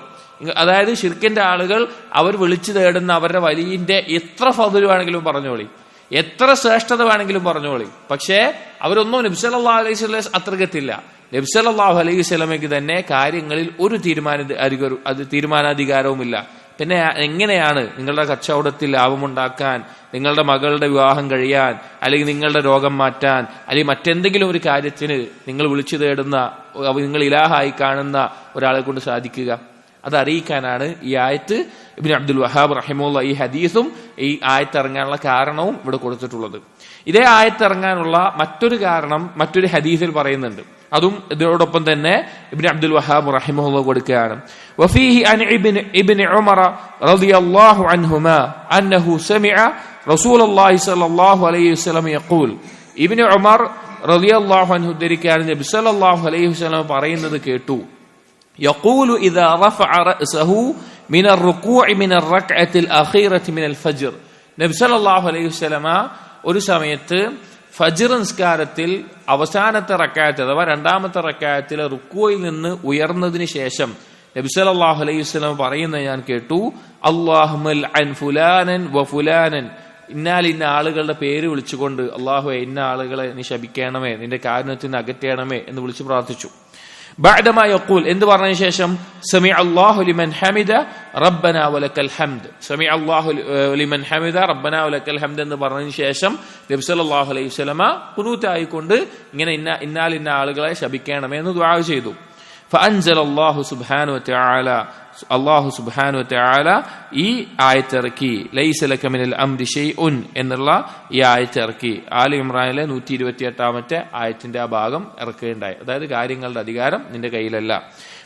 അതായത് ശിർക്കിന്റെ ആളുകൾ അവർ വിളിച്ചു തേടുന്ന അവരുടെ വലിയന്റെ എത്ര ഫദ്ൽ വേണമെങ്കിലും പറഞ്ഞോളി, എത്ര ശ്രേഷ്ഠത വേണമെങ്കിലും പറഞ്ഞോളി, പക്ഷേ അവരൊന്നും നബി സല്ലല്ലാഹു അലൈഹി വസല്ലം അത്രക്കെത്തില്ല. നബി സല്ലല്ലാഹു അലൈഹി വസല്ലമയ്ക്ക് തന്നെ കാര്യങ്ങളിൽ ഒരു തീരുമാനാധികാരവുമില്ല. പിന്നെ എങ്ങനെയാണ് നിങ്ങളുടെ കച്ചവടത്തിൽ ലാഭമുണ്ടാക്കാൻ, നിങ്ങളുടെ മകളുടെ വിവാഹം കഴിയാൻ, അല്ലെങ്കിൽ നിങ്ങളുടെ രോഗം മാറ്റാൻ, അല്ലെങ്കിൽ മറ്റെന്തെങ്കിലും ഒരു കാര്യത്തിന് നിങ്ങൾ വിളിച്ചു തേടുന്ന, നിങ്ങൾ ഇലാഹായി കാണുന്ന ഒരാളെ കൊണ്ട് സാധിക്കുക? അത് അറിയിക്കാനാണ് ഈ ആയത്ത് ഇബ്നു അബ്ദുൽ വഹാബ് റഹിമഹുള്ള ഈ ഹദീസും ഈ ആയത്ത് ഇറങ്ങാനുള്ള കാരണവും ഇവിടെ കൊടുത്തിട്ടുള്ളത്. ഇതേ ആയത്ത് ഇറങ്ങാനുള്ള മറ്റൊരു കാരണം മറ്റൊരു ഹദീസിൽ പറയുന്നുണ്ട്. അതും ഇതിനോടൊപ്പം തന്നെ ഇബ്നു അബ്ദുൽ വഹാബ് റഹിമഹുള്ള കൊടുക്കുകയാണ്. വഫീഹി അൻ ഇബ്നു ഉമർ റളിയല്ലാഹു അൻഹുമാ അന്നഹു സമിഅ റസൂലുള്ളാഹി സ്വല്ലല്ലാഹു അലൈഹി വസല്ലം യഖൂൽ. ഇബ്നു ഉമർ റളിയല്ലാഹു അൻഹു ഉദ്ധരിക്കുകയാണ്, നബി സല്ലല്ലാഹു അലൈഹി വസല്ലം പറയുന്നത് കേട്ടു. യഖൂലു ഇദാ റഫഅ റഅസഹു മിന الركوع من الركعة الأخيرة من الفجر. നബി സല്ലല്ലാഹു അലൈഹി വസല്ലം ഒരു സമയത്ത് ഫജ്ർ നിസ്കാരത്തിൽ അവസാനത്തെ റക്അത്ത് അഥവാ രണ്ടാമത്തെ റക്അത്തിലെ റുക്കൂയിൽ നിന്ന് ഉയർന്നതിന് ശേഷം നബി സല്ലല്ലാഹു അലൈഹി വസല്ലം പറയുന്നത് ഞാൻ കേട്ടു, അല്ലാഹുമ്മ അൻ ഫുലാനൻ വ ഫുലാനൻ, ഇന്ന ആളുകളുടെ പേര് വിളിച്ചുകൊണ്ട് അല്ലാഹുവേ ഇന്ന ആളുകളെ നീ ശപിക്കണമേ, നിന്റെ കാരുണ്യത്തിന് അകറ്റണമേ എന്ന് വിളിച്ചു പ്രാർത്ഥിച്ചു. ബഅദമാ യഖൂൽ, എന്ത് പറഞ്ഞതിന് ശേഷം സമിഅ അല്ലാഹു ലിമൻ ഹമിദ റബ്ബനാ വലക്കൽ ഹംദ്, സമിഅ അല്ലാഹു ലിമൻ ഹമിദ റബ്ബനാ വലക്കൽ ഹംദ് എന്ന് പറഞ്ഞതിന് ശേഷം നബി സല്ലല്ലാഹു അലൈഹി വസല്ലമ ഖുനൂത്ത് ആയിക്കൊണ്ട് ഇങ്ങനെ ഇന്ന ആളുകളെ ശപിക്കണമേ എന്ന് ദുആ ചെയ്തു. ഫഅൻസല അല്ലാഹു സുബ്ഹാനഹു വതആല, അല്ലാഹു സുബ്ഹാനഹു വതആല ഈ ആയത്ത് ഇറക്കി, ലൈസ ലക മിനൽ അംരി ശൈഉൻ എന്നുള്ള ഈ ആയത്ത് ഇറക്കി. ആലി ഇംറാനിലെ 128 ആയത്തിന്റെ ആ ഭാഗം ഇറക്കുകയുണ്ടായി. അതായത് കാര്യങ്ങളുടെ അധികാരം നിന്റെ കയ്യിലല്ല.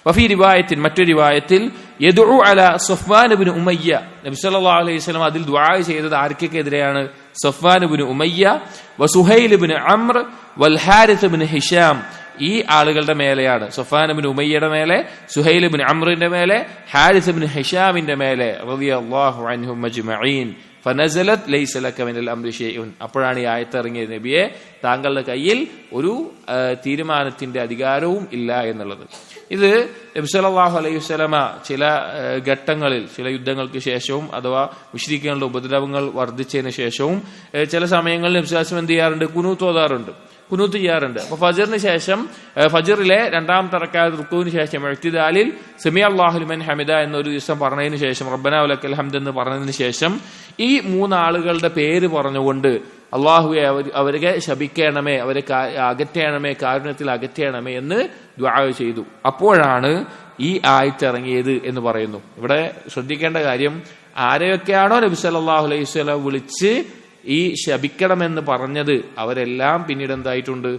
വഫീ റിവായത്തിൻ, മറ്റൊരു റിവായത്തിൽ യദ്ഉ അലാ സഫ്വാൻ ഇബ്നു ഉമയ്യ, നബി സല്ലല്ലാഹു അലൈഹി വസല്ലം അതിൽ ദുആ ചെയ്തത് ആർക്കെതിരെയാണ്? സഫ്വാൻ ഇബ്നു ഉമയ്യ വസുഹൈൽ ഇബ്നു അംർ വൽ ഹാരിസ് ഇബ്നു ഹിഷാം, ഈ ആളുകളുടെ മേലെയാണ്. സഫ്വാൻ ഇബ്നു ഉമയ്യയുടെ മേലെ, സുഹൈൽ ഇബ്നു അംറിന്റെ മേലെ, ഹാരിസ് ഇബ്നു ഹിഷാമിന്റെ മേലെ റളിയല്ലാഹു അൻഹും അജ്മഈൻ. ഫനസലത് ലൈസ ലക മിനൽ അംരി ശൈഉൻ, അപ്പോഴാണ് ഈ ആയത്ത് ഇറങ്ങിയത്, നബിയെ താങ്കളുടെ കയ്യിൽ ഒരു തീരുമാനത്തിന്റെ അധികാരവും ഇല്ല എന്നുള്ളത്. ഇത് നബി സല്ലല്ലാഹു അലൈഹി വസല്ലമ ചില ഘട്ടങ്ങളിൽ, ചില യുദ്ധങ്ങൾക്ക് ശേഷവും അഥവാ മുശ്രിക്കുകളുടെ ഉപദ്രവങ്ങൾ വർദ്ധിച്ചതിന് ശേഷവും ചില സമയങ്ങളിൽ നബി സല്ലല്ലാഹു അലൈഹി വസല്ലം എന്ത് ചെയ്യാറുണ്ട്? ഖുനൂത്ത് ഓതാറുണ്ട്, ഖുനൂത്ത് ചെയ്യാറുണ്ട്. അപ്പൊ ഫജറിന് ശേഷം, ഫജറിലെ രണ്ടാമത്തെ റക്അത്ത് റുക്കൂവിന് ശേഷം ഇഅ്തിദാലിൽ സമിഅ അല്ലാഹു ലിമൻ ഹമിദ എന്നൊരു ദിവസം പറഞ്ഞതിന് ശേഷം, റബ്ബനാ വലക്കൽ ഹംദ് എന്ന് പറഞ്ഞതിന് ശേഷം ഈ മൂന്നാളുകളുടെ പേര് പറഞ്ഞുകൊണ്ട് അള്ളാഹുവെ അവരെ ശപിക്കണമേ, അവരെ അകറ്റണമേ, കാരുണ്യത്തിൽ അകറ്റണമേ എന്ന് ദുആ ചെയ്തു. അപ്പോഴാണ് ഈ ആയത്ത് ഇറങ്ങിയത് എന്ന് പറയുന്നു. ഇവിടെ ശ്രദ്ധിക്കേണ്ട കാര്യം, ആരെയൊക്കെയാണോ നബി സല്ലല്ലാഹു അലൈഹി വസല്ലം വിളിച്ച് ഈ ശപിക്കണമെന്ന് പറഞ്ഞത് അവരെല്ലാം പിന്നീട് എന്തായിട്ടുണ്ട്?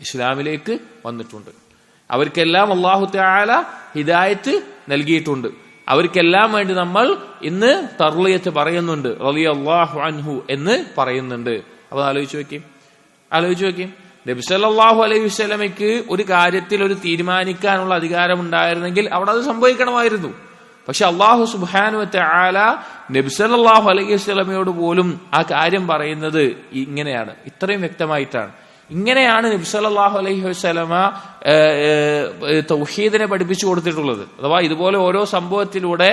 ഇസ്ലാമിലേക്ക് വന്നിട്ടുണ്ട്. അവർക്കെല്ലാം അല്ലാഹു തആല ഹിദായത്ത് നൽകിയിട്ടുണ്ട്. അവർക്കെല്ലാം വേണ്ടി നമ്മൾ ഇന്ന് തർളിയത്ത് പറയുന്നുണ്ട്, റളിയല്ലാഹു അൻഹു എന്ന് പറയുന്നുണ്ട്. അപ്പൊ ആലോചിച്ച് നോക്കി, നബി സല്ലല്ലാഹു അലൈഹി വസല്ലമയ്ക്ക് ഒരു കാര്യത്തിൽ ഒരു തീരുമാനിക്കാനുള്ള അധികാരം ഉണ്ടായിരുന്നെങ്കിൽ അവിടെ അത് സംഭവിക്കണമായിരുന്നു. പക്ഷെ അല്ലാഹു സുബ്ഹാനഹു വതആല നബി സല്ലല്ലാഹു അലൈഹി വസല്ലമയോട് പോലും ആ കാര്യം പറയുന്നത് ഇങ്ങനെയാണ്, ഇത്രയും വ്യക്തമായിട്ടാണ്. ഇങ്ങനെയാണ് നബി സല്ലല്ലാഹു അലൈഹി വസല്ലമ തൗഹീദിനെ പഠിപ്പിച്ചു കൊടുത്തിട്ടുള്ളത്. അഥവാ ഇതുപോലെ ഓരോ സംഭവത്തിലൂടെ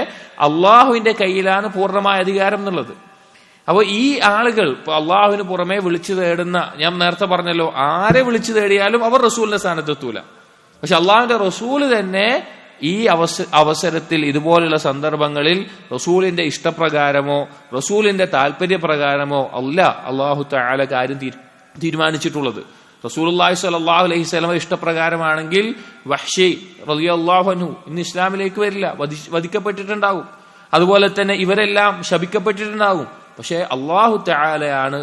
അള്ളാഹുവിന്റെ കയ്യിലാണ് പൂർണ്ണമായ അധികാരം എന്നുള്ളത്. അപ്പോൾ ഈ ആളുകൾ അള്ളാഹുവിന് പുറമെ വിളിച്ചു തേടുന്ന, ഞാൻ നേരത്തെ പറഞ്ഞല്ലോ, ആരെ വിളിച്ചു തേടിയാലും അവർ റസൂലിന്റെ സ്ഥാനത്തെത്തൂല. പക്ഷെ അള്ളാഹുവിന്റെ റസൂല് തന്നെ ഈ അവസരത്തിൽ, ഇതുപോലുള്ള സന്ദർഭങ്ങളിൽ റസൂലിന്റെ ഇഷ്ടപ്രകാരമോ റസൂലിന്റെ താല്പര്യപ്രകാരമോ അല്ല അല്ലാഹു തആല കാര്യം തീരുമാനിച്ചിട്ടുള്ളത്. റസൂലുള്ളാഹി സ്വല്ലല്ലാഹു അലൈഹി വസല്ലം ഇഷ്ടപ്രകാരമാണെങ്കിൽ വഹ്ശി റളിയല്ലാഹു അൻഹു ഇന്ന് ഇസ്ലാമിലേക്ക് വരില്ല, വധിക്കപ്പെട്ടിട്ടുണ്ടാകും. അതുപോലെ തന്നെ ഇവരെല്ലാം ശപിക്കപ്പെട്ടിട്ടുണ്ടാകും. പക്ഷെ അല്ലാഹു തആലയാണ്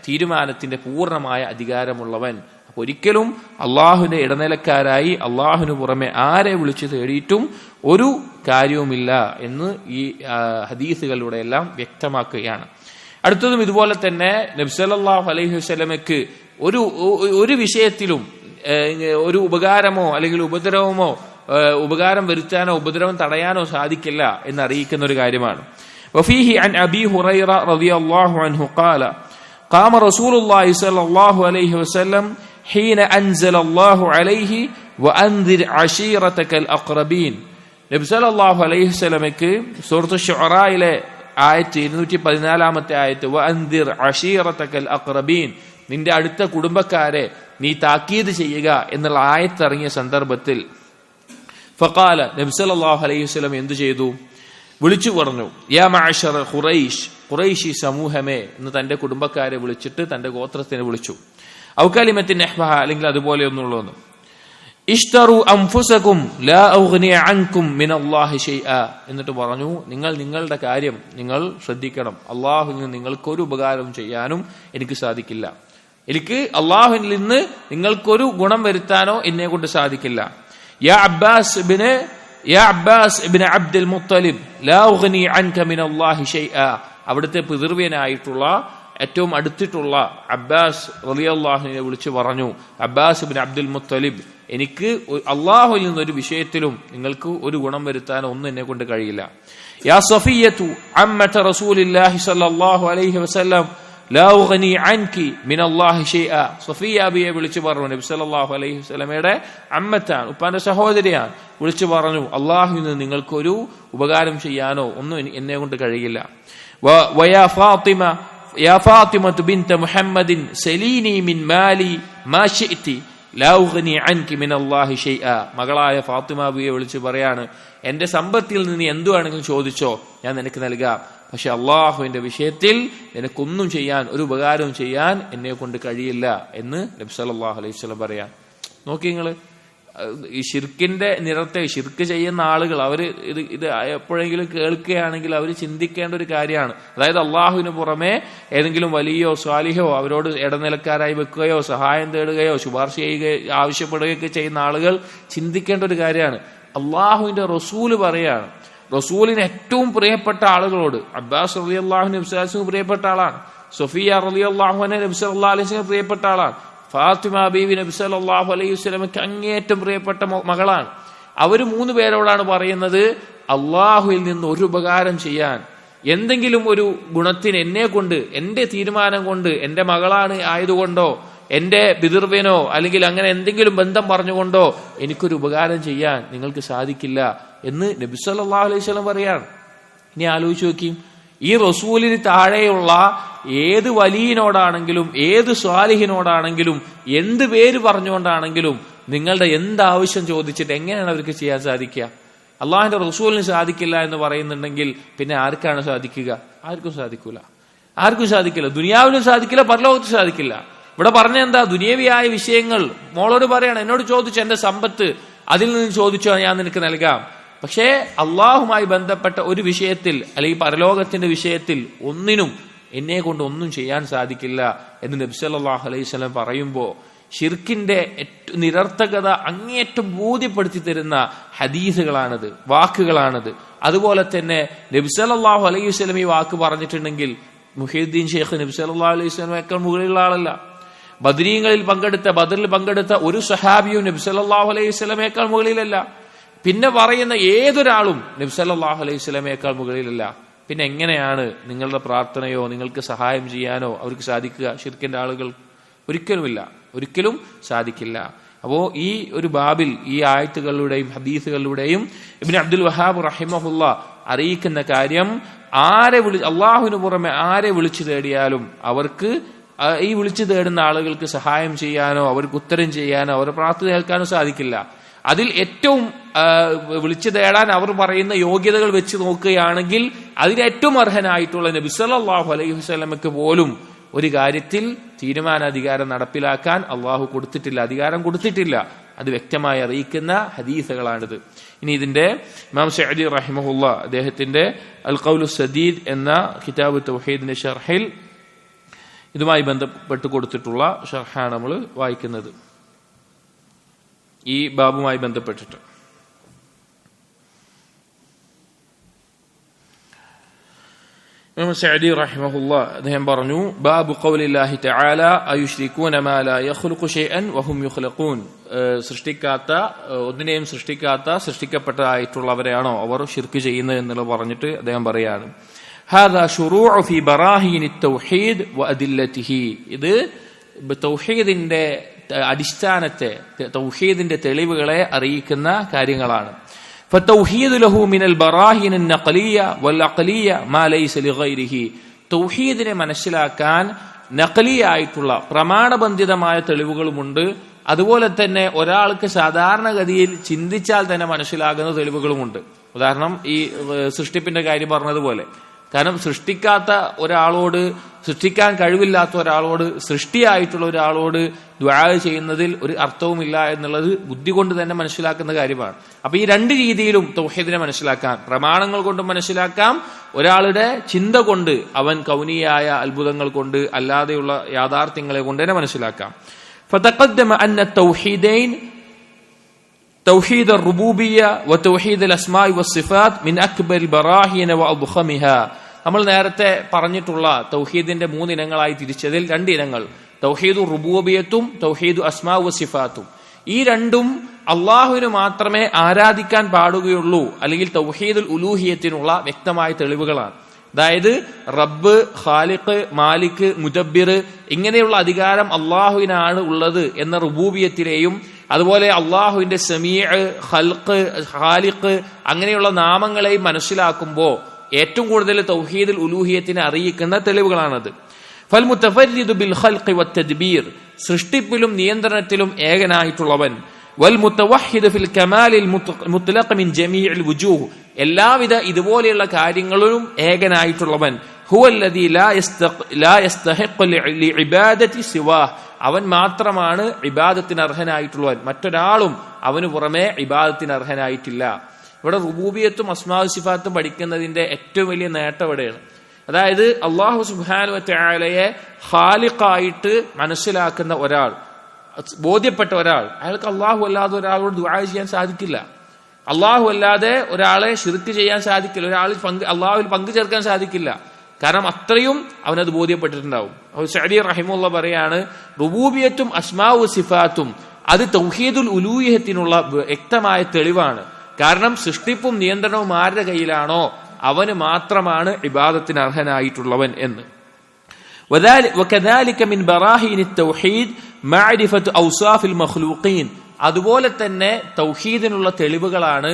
തീരുമാനത്തിന്റെ പൂർണ്ണമായ അധികാരമുള്ളവൻ. ഒരിക്കലും അള്ളാഹുവിന്റെ ഇടനിലക്കാരായി അള്ളാഹുവിന് പുറമെ ആരെ വിളിച്ചു തേടിയിട്ടും ഒരു കാര്യവുമില്ല എന്ന് ഈ ഹദീസുകളിലൂടെ എല്ലാം വ്യക്തമാക്കുകയാണ്. അടുത്തതും ഇതുപോലെ തന്നെ നബി സല്ലല്ലാഹു അലൈഹി വസല്ലമയ്ക്ക് ഒരു വിഷയത്തിലും ഒരു ഉപകാരമോ അല്ലെങ്കിൽ ഉപദ്രവമോ, ഉപകാരം വരുത്താനോ ഉപദ്രവം തടയാനോ സാധിക്കില്ല എന്നറിയിക്കുന്ന ഒരു കാര്യമാണ്. വഫീഹി അൻ അബീ ഹുറൈറ റളിയല്ലാഹു അൻഹു ഖാല ഖാമ റസൂലുള്ളാഹി സ്വല്ലല്ലാഹു അലൈഹി വസല്ലം ഹീന അൻസല അല്ലാഹു അലൈഹി വഅൻദിർ അശീറതകൽ അഖ്റബീൻ. നബി സല്ലല്ലാഹു അലൈഹി വസല്ലമയ്ക്ക് സൂറത്ത് ശുഅറയിലെ ആയത്ത് 214 ആയത്ത് വഅൻദിർ അശീറതകൽ അഖ്റബീൻ, നിന്റെ അടുത്ത കുടുംബക്കാരെ നീ താക്കീത് ചെയ്യുക എന്നുള്ള ആയത്തിറങ്ങിയ സന്ദർഭത്തിൽ ഫഖാല നബി സല്ലല്ലാഹു അലൈഹി വസല്ലം എന്തു ചെയ്തു? വിളിച്ചു പറഞ്ഞു, യാ മഅശറ ഖുറൈശ്, ഖുറൈശി സമൂഹമേ എന്ന് തന്റെ കുടുംബക്കാരെ വിളിച്ചിട്ട് തന്റെ ഗോത്രത്തിനെ വിളിച്ചു. ഔ കലിമത്തിൻ നഹ്വഹ, അല്ലെങ്കിൽ അതുപോലെ ഒന്നുള്ളൊന്നും. ഇഷ്തറു അൻഫുസകും ലാ ഉഗ്നി അൻകും മിനല്ലാഹി ശൈഅ, എന്നിട്ട് പറഞ്ഞു, നിങ്ങൾ നിങ്ങളുടെ കാര്യം നിങ്ങൾ ശ്രദ്ധിക്കണം. അള്ളാഹുവിൽ നിന്ന് നിങ്ങൾക്കൊരു ഉപകാരം ചെയ്യാനും എനിക്ക് സാധിക്കില്ല. എനിക്ക് അള്ളാഹുവിൽ നിന്ന് നിങ്ങൾക്കൊരു ഗുണം വരുത്താനോ എന്നെ കൊണ്ട് സാധിക്കില്ല. യാ അബ്ബാസ് ഇബ്നു അബ്ദുൽ മുത്തലിബ് ലാ ഉഗ്നി അൻക മിനല്ലാഹി ശൈഅ, അവിടുത്തെ പിതൃവ്യനായിട്ടുള്ള ഏറ്റവും അടുത്തിട്ടുള്ള അബ്ബാസ് റളിയല്ലാഹുവിനെ വിളിച്ചു പറഞ്ഞു, അബ്ബാസ് ഇബ്നു അബ്ദുൽ മുത്തലിബ്, എനിക്ക് അള്ളാഹുവിൽ നിന്നൊരു വിഷയത്തിലും നിങ്ങൾക്ക് ഒരു ഗുണം വരുത്താനോ ഒന്നും എന്നെ കൊണ്ട് കഴിയില്ല. യാ സഫിയ്യതു അമ്മത റസൂലില്ലാഹി സ്വല്ലല്ലാഹു അലൈഹി വസല്ലം ലാ ഉഗ്നി അൻകി മിനല്ലാഹി ശൈഅ, സഫിയ്യ ബിയെ വിളിച്ചു പറഞ്ഞു. നബി സല്ലല്ലാഹു അലൈഹി വസല്ലമയുടെ അമ്മത്താണ്, ഉപ്പാന്റെ സഹോദരിയാണ്. വിളിച്ചു പറഞ്ഞു, അള്ളാഹുവിൽ നിന്ന് നിങ്ങൾക്കൊരു ഉപകാരം ചെയ്യാനോ ഒന്നും എന്നെ കൊണ്ട് കഴിയില്ല. വയാ ഫാത്തിമ യാ ഫാത്തിമതു ബിൻത മുഹമ്മദിൻ സലീനി മിൻ മാലി മാ ശിഅതി ലാ ഉഗ്നി അൻകി മിനല്ലാഹി ശൈഅ, മകളായ ഫാത്തിമ ബിയെ വിളിച്ചു പറയാണ്, എന്റെ സമ്പത്തിൽ നിന്ന് എന്തു വേണമെങ്കിലും ചോദിച്ചോ, ഞാൻ നിനക്ക് നൽകാം. പക്ഷെ അള്ളാഹുവിന്റെ വിഷയത്തിൽ നിനക്കൊന്നും ചെയ്യാൻ, ഒരു ഉപകാരവും ചെയ്യാൻ എന്നെ കൊണ്ട് കഴിയില്ല എന്ന് നബി സല്ലല്ലാഹു അലൈഹി വസല്ലം പറയാം. നോക്കി നിങ്ങള്, ഈ ഷിർക്കിന്റെ നിറത്തെ ഷിർക്ക് ചെയ്യുന്ന ആളുകൾ അവര് ഇത് എപ്പോഴെങ്കിലും കേൾക്കുകയാണെങ്കിൽ അവർ ചിന്തിക്കേണ്ട ഒരു കാര്യമാണ്. അതായത് അള്ളാഹുവിന് പുറമെ ഏതെങ്കിലും വലിയോ സ്വാലിഹോ അവരോട് ഇടനിലക്കാരായി വെക്കുകയോ സഹായം തേടുകയോ ശുപാർശ ചെയ്യുകയോ ആവശ്യപ്പെടുകയൊക്കെ ചെയ്യുന്ന ആളുകൾ ചിന്തിക്കേണ്ട ഒരു കാര്യമാണ്. അള്ളാഹുവിന്റെ റസൂല് പറയാണ്, റസൂലിന് ഏറ്റവും പ്രിയപ്പെട്ട ആളുകളോട്, അബ്ബാസ് റളിയല്ലാഹു അൻഹു നബി സല്ലല്ലാഹു അലൈഹി വസല്ലം പ്രിയപ്പെട്ട ആളാണ്, സഫിയ റളിയല്ലാഹു അൻഹ നബി സല്ലല്ലാഹു അലൈഹി വസല്ലം പ്രിയപ്പെട്ട ആളാണ്, ഫാത്തിമ ബീവി നബി സല്ലല്ലാഹു അലൈഹി വസല്ലമക്ക് അങ്ങേയറ്റം പ്രിയപ്പെട്ട മകളാണ്. അവര് 3 പേരോടാണ് പറയുന്നത്, അള്ളാഹുവിൽ നിന്ന് ഒരു ഉപകാരം ചെയ്യാൻ, എന്തെങ്കിലും ഒരു ഗുണത്തിന് എന്നെ കൊണ്ട്, എന്റെ തീരുമാനം കൊണ്ട്, എന്റെ മകളാണ് ആയതുകൊണ്ടോ എന്റെ പിതൃവ്യനോ അല്ലെങ്കിൽ അങ്ങനെ എന്തെങ്കിലും ബന്ധം പറഞ്ഞുകൊണ്ടോ എനിക്കൊരു ഉപകാരം ചെയ്യാൻ നിങ്ങൾക്ക് സാധിക്കില്ല എന്ന് നബി സല്ലല്ലാഹു അലൈഹി വസല്ലം പറയാണ്. ഇനി ആലോചിച്ച് നോക്കിയും, ഈ റസൂലിന് താഴെയുള്ള ഏത് വലിയനോടാണെങ്കിലും ഏത് സ്വാലിഹിനോടാണെങ്കിലും എന്ത് പേര് പറഞ്ഞുകൊണ്ടാണെങ്കിലും നിങ്ങളുടെ എന്താവശ്യം ചോദിച്ചിട്ട് എങ്ങനെയാണ് അവർക്ക് ചെയ്യാൻ സാധിക്കുക? അള്ളാഹിന്റെ റസൂലിന് സാധിക്കില്ല എന്ന് പറയുന്നുണ്ടെങ്കിൽ പിന്നെ ആർക്കാണ് സാധിക്കുക? ആർക്കും സാധിക്കൂല, ആർക്കും സാധിക്കില്ല. ദുനിയാവിലും സാധിക്കില്ല, പരലോകത്തും സാധിക്കില്ല. ഇവിടെ പറഞ്ഞ എന്താ? ദുനിയവിയായ വിഷയങ്ങൾ മോളോട് പറയണം, എന്നോട് ചോദിച്ചു, എന്റെ സമ്പത്ത് അതിൽ നിന്ന് ചോദിച്ചോ, ഞാൻ നിനക്ക് നൽകാം. പക്ഷേ അള്ളാഹുമായി ബന്ധപ്പെട്ട ഒരു വിഷയത്തിൽ അല്ലെങ്കിൽ പരലോകത്തിന്റെ വിഷയത്തിൽ ഒന്നിനും എന്നെ കൊണ്ട് ഒന്നും ചെയ്യാൻ സാധിക്കില്ല എന്ന് നബി സല്ലല്ലാഹു അലൈഹി വസല്ലം പറയുമ്പോൾ ഷിർക്കിന്റെ നിരർത്ഥകത അങ്ങേയറ്റം ബോധ്യപ്പെടുത്തി തരുന്ന ഹദീസുകളാണിത്, വാക്കുകളാണിത്. അതുപോലെ തന്നെ നബി സല്ലല്ലാഹു അലൈഹി വസല്ലം ഈ വാക്ക് പറഞ്ഞിട്ടുണ്ടെങ്കിൽ മുഹീദ്ദീൻ ഷെയ്ഖ് നബി സല്ലല്ലാഹു അലൈഹി വസല്ലമയേക്കാൾ മുകളിലുള്ള ആളല്ല. ബദരീങ്ങളിൽ ബദറിൽ പങ്കെടുത്ത ഒരു സഹാബിയും നബി സല്ലല്ലാഹു അലൈഹി വസല്ലമയേക്കാൾ മുകളിലല്ല. പിന്നെ പറയുന്ന ഏതൊരാളും നബി സല്ലല്ലാഹു അലൈഹി വസല്ലമയേക്കാൾ മുകളിലല്ല. പിന്നെ എങ്ങനെയാണ് നിങ്ങളുടെ പ്രാർത്ഥനയോ നിങ്ങൾക്ക് സഹായം ചെയ്യാനോ അവർക്ക് സാധിക്കുക? ഷിർക്കിന്റെ ആളുകൾ ഒരിക്കലുമില്ല, ഒരിക്കലും സാധിക്കില്ല. അപ്പോ ഈ ഒരു ബാബിൽ ഈ ആയത്തുകളിലൂടെയും ഹദീസുകളിലൂടെയും ഇബ്നു അബ്ദുൽ വഹാബ് റഹിമഹുല്ല അറിയിക്കുന്ന കാര്യം, അള്ളാഹുവിന് പുറമെ ആരെ വിളിച്ചു തേടിയാലും അവർക്ക് ഈ വിളിച്ചു തേടുന്ന ആളുകൾക്ക് സഹായം ചെയ്യാനോ അവർക്ക് ഉത്തരം ചെയ്യാനോ അവരുടെ പ്രാർത്ഥന കേൾക്കാനോ സാധിക്കില്ല. അതിൽ ഏറ്റവും വിളിച്ചു തേടാൻ അവർ പറയുന്ന യോഗ്യതകൾ വെച്ച് നോക്കുകയാണെങ്കിൽ അതിലേറ്റവും അർഹനായിട്ടുള്ള നബി സല്ലല്ലാഹു അലൈഹി വസല്ലമക്ക് പോലും ഒരു കാര്യത്തിൽ തീരുമാനാധികാരം നടപ്പിലാക്കാൻ അള്ളാഹു കൊടുത്തിട്ടില്ല, അധികാരം കൊടുത്തിട്ടില്ല. അത് വ്യക്തമായി അറിയിക്കുന്ന ഹദീസുകളാണിത്. ഇനി ഇതിന്റെ ഇമാം സഅദി റഹിമഹുല്ല അദ്ദേഹത്തിന്റെ അൽ ഖൗലു സദീദ് എന്ന കിതാബ് തൗഹീദിന്റെ ഷർഹിൽ ഇതുമായി ബന്ധപ്പെട്ട് കൊടുത്തിട്ടുള്ള ഷർഹാണ് നമ്മൾ വായിക്കുന്നത്. ഈ ബാബുമായി ബന്ധപ്പെട്ടിട്ട് ഇമാം സഅദി റഹിമഹുല്ലാ അദ്ദേഹം പറഞ്ഞു, ബാബു ഖൗലില്ലാഹി തആല അയുശ്രികൂന മാ ലാ യഖ്ലുഖു ശൈഅൻ വഹും യുഖ്ലഖൂൻ, ഒന്നിനെയും സൃഷ്ടിക്കാത്ത സൃഷ്ടിക്കപ്പെട്ടതായിട്ടുള്ളവരെയാണോ അവർ ശിർക്ക് ചെയ്യുന്നത് എന്നുള്ളത് പറഞ്ഞിട്ട് അദ്ദേഹം പറയാണ്, ഹാദാ ശുറൂഉ ഫീ ബറാഹിനി തൗഹീദ് വഅദില്ലതിഹി, ഇത് തൗഹീദിന്റെ അടിസ്ഥാനത്തെ, തൗഹീദിന്റെ തെളിവുകളെ അറിയിക്കുന്ന കാര്യങ്ങളാണ്. فالتوحيد له من البراهين النقلية والعقلية ما ليس لغيره, തൗഹീദിനെ മനസ്സിലാക്കാൻ നഖലിയായിട്ടുള്ള പ്രമാണബന്ധിതമായ തെളിവുകളുമുണ്ട്. അതുപോലെ തന്നെ ഒരാൾക്ക് സാധാരണഗതിയിൽ ചിന്തിച്ചാൽ തന്നെ മനസ്സിലാകുന്ന തെളിവുകളുമുണ്ട്. ഉദാഹരണം, ഈ സൃഷ്ടിപ്പിന്റെ കാര്യം പറഞ്ഞതുപോലെ, കാരണം സൃഷ്ടിക്കാൻ കഴിവില്ലാത്ത ഒരാളോട്, സൃഷ്ടിയായിട്ടുള്ള ഒരാളോട് ദുആ ചെയ്യുന്നതിൽ ഒരു അർത്ഥവുമില്ല എന്നുള്ളത് ബുദ്ധി കൊണ്ട് തന്നെ മനസ്സിലാക്കുന്ന കാര്യമാണ്. അപ്പൊ ഈ രണ്ട് രീതിയിലും തൗഹീദിനെ മനസ്സിലാക്കാം. പ്രമാണങ്ങൾ കൊണ്ട് മനസ്സിലാക്കാം, ഒരാളുടെ ചിന്ത കൊണ്ട്, അവൻ കൗനിയായ അത്ഭുതങ്ങൾ കൊണ്ട്, അല്ലാതെയുള്ള യാഥാർത്ഥ്യങ്ങളെ കൊണ്ട് തന്നെ മനസ്സിലാക്കാം. فتقدم أن التوحيدين توحيد الربوبية وتوحيد الأسماء والصفات من أكبر البراهين وأضخمها. നമ്മൾ നേരത്തെ പറഞ്ഞിട്ടുള്ള തൗഹീദിന്റെ 3 ഇനങ്ങളായി തിരിച്ചതിൽ 2 ഇനങ്ങൾ, തൗഹീദു റുബൂബിയത്തും തൗഹീദു അസ്മാ വസിഫാത്തും. ഈ രണ്ടും അള്ളാഹുവിന് മാത്രമേ ആരാധിക്കാൻ പാടുകയുള്ളൂ, അല്ലെങ്കിൽ തൗഹീദുൽ ഉലൂഹിയത്തിനുള്ള വ്യക്തമായ തെളിവുകളാണ്. അതായത് റബ്ബ്, ഖാലിഖ്, മാലിക്, മുദബ്ബിർ ഇങ്ങനെയുള്ള അധികാരം അള്ളാഹുവിനാണ് ഉള്ളത് എന്ന റുബൂബിയത്തിലെയും, അതുപോലെ അള്ളാഹുവിന്റെ സമീഅ്, ഖൽഖ്, ഖാലിഖ് അങ്ങനെയുള്ള നാമങ്ങളെയും മനസ്സിലാക്കുമ്പോൾ ഏറ്റവും കൂടുതൽ തൗഹീദുൽ ഉലൂഹിയത്തിനെ അറിയിക്കുന്ന തെളിവുകളാണത്. ഫൽ മുതഫരിദു ബിൽ ഖൽഖി വത്തദ്ബീർ, സൃഷ്ടിപ്പിലും നിയന്ത്രണത്തിലും ഏകനായിട്ടുള്ളവൻ. വൽ മുതവഹിദ് ഫിൽ കമാലിൽ മുത്ലഖ് മിൻ ജമീഇൽ വുജൂഹ്, എല്ലാവിധ ഇതുപോലെയുള്ള കാര്യങ്ങളിലും ഏകനായിട്ടുള്ളവൻ. ഹുവല്ലദീ ലാ യസ്തഹിഖു ലിഇബാദതി സിവാഹ്, അവൻ മാത്രമാണ് ഇബാദത്തിന് അർഹനായിട്ടുള്ളവൻ, മറ്റൊരാളും അവന് പുറമെ ഇബാദത്തിന് അർഹനായിട്ടില്ല. ഇവിടെ റുബൂബിയത്തും അസ്മാഉ സിഫാത്തും പഠിക്കുന്നതിന്റെ ഏറ്റവും വലിയ നേട്ടം ഇവിടെയാണ്. അതായത് അല്ലാഹു സുബ്ഹാനഹു വ തആലയെ ഖാലിഖായിട്ട് മനസ്സിലാക്കുന്ന ഒരാൾ, ബോധ്യപ്പെട്ട ഒരാൾ, അയാൾക്ക് അള്ളാഹു അല്ലാതെ ഒരാളോട് ദുആ ചെയ്യാൻ സാധിക്കില്ല. അള്ളാഹു അല്ലാതെ ഒരാളെ ശിർക്ക് ചെയ്യാൻ സാധിക്കില്ല, അള്ളാഹുവിൽ പങ്കു ചേർക്കാൻ സാധിക്കില്ല. കാരണം അത്രയും അവനത് ബോധ്യപ്പെട്ടിട്ടുണ്ടാവും. സഅദി റഹിമഹുല്ലാ പറയാണ്, റുബൂബിയത്തും അസ്മാഉ സിഫാത്തും അത് തൗഹീദുൽ ഉലൂഹിയത്തിനുള്ള വ്യക്തമായ തെളിവാണ്. കാരണം സൃഷ്ടിപ്പും നിയന്ത്രണവും ആരുടെ കയ്യിലാണോ അവന് മാത്രമാണ് ഇബാദത്തിന് അർഹനായിട്ടുള്ളവൻ എന്ന്. وكذلك من براهين التوحيد معرفة أوصاف المخلوقين, അതുപോലെ തന്നെ തൗഹീദിനുള്ള തെളിവുകളാണ്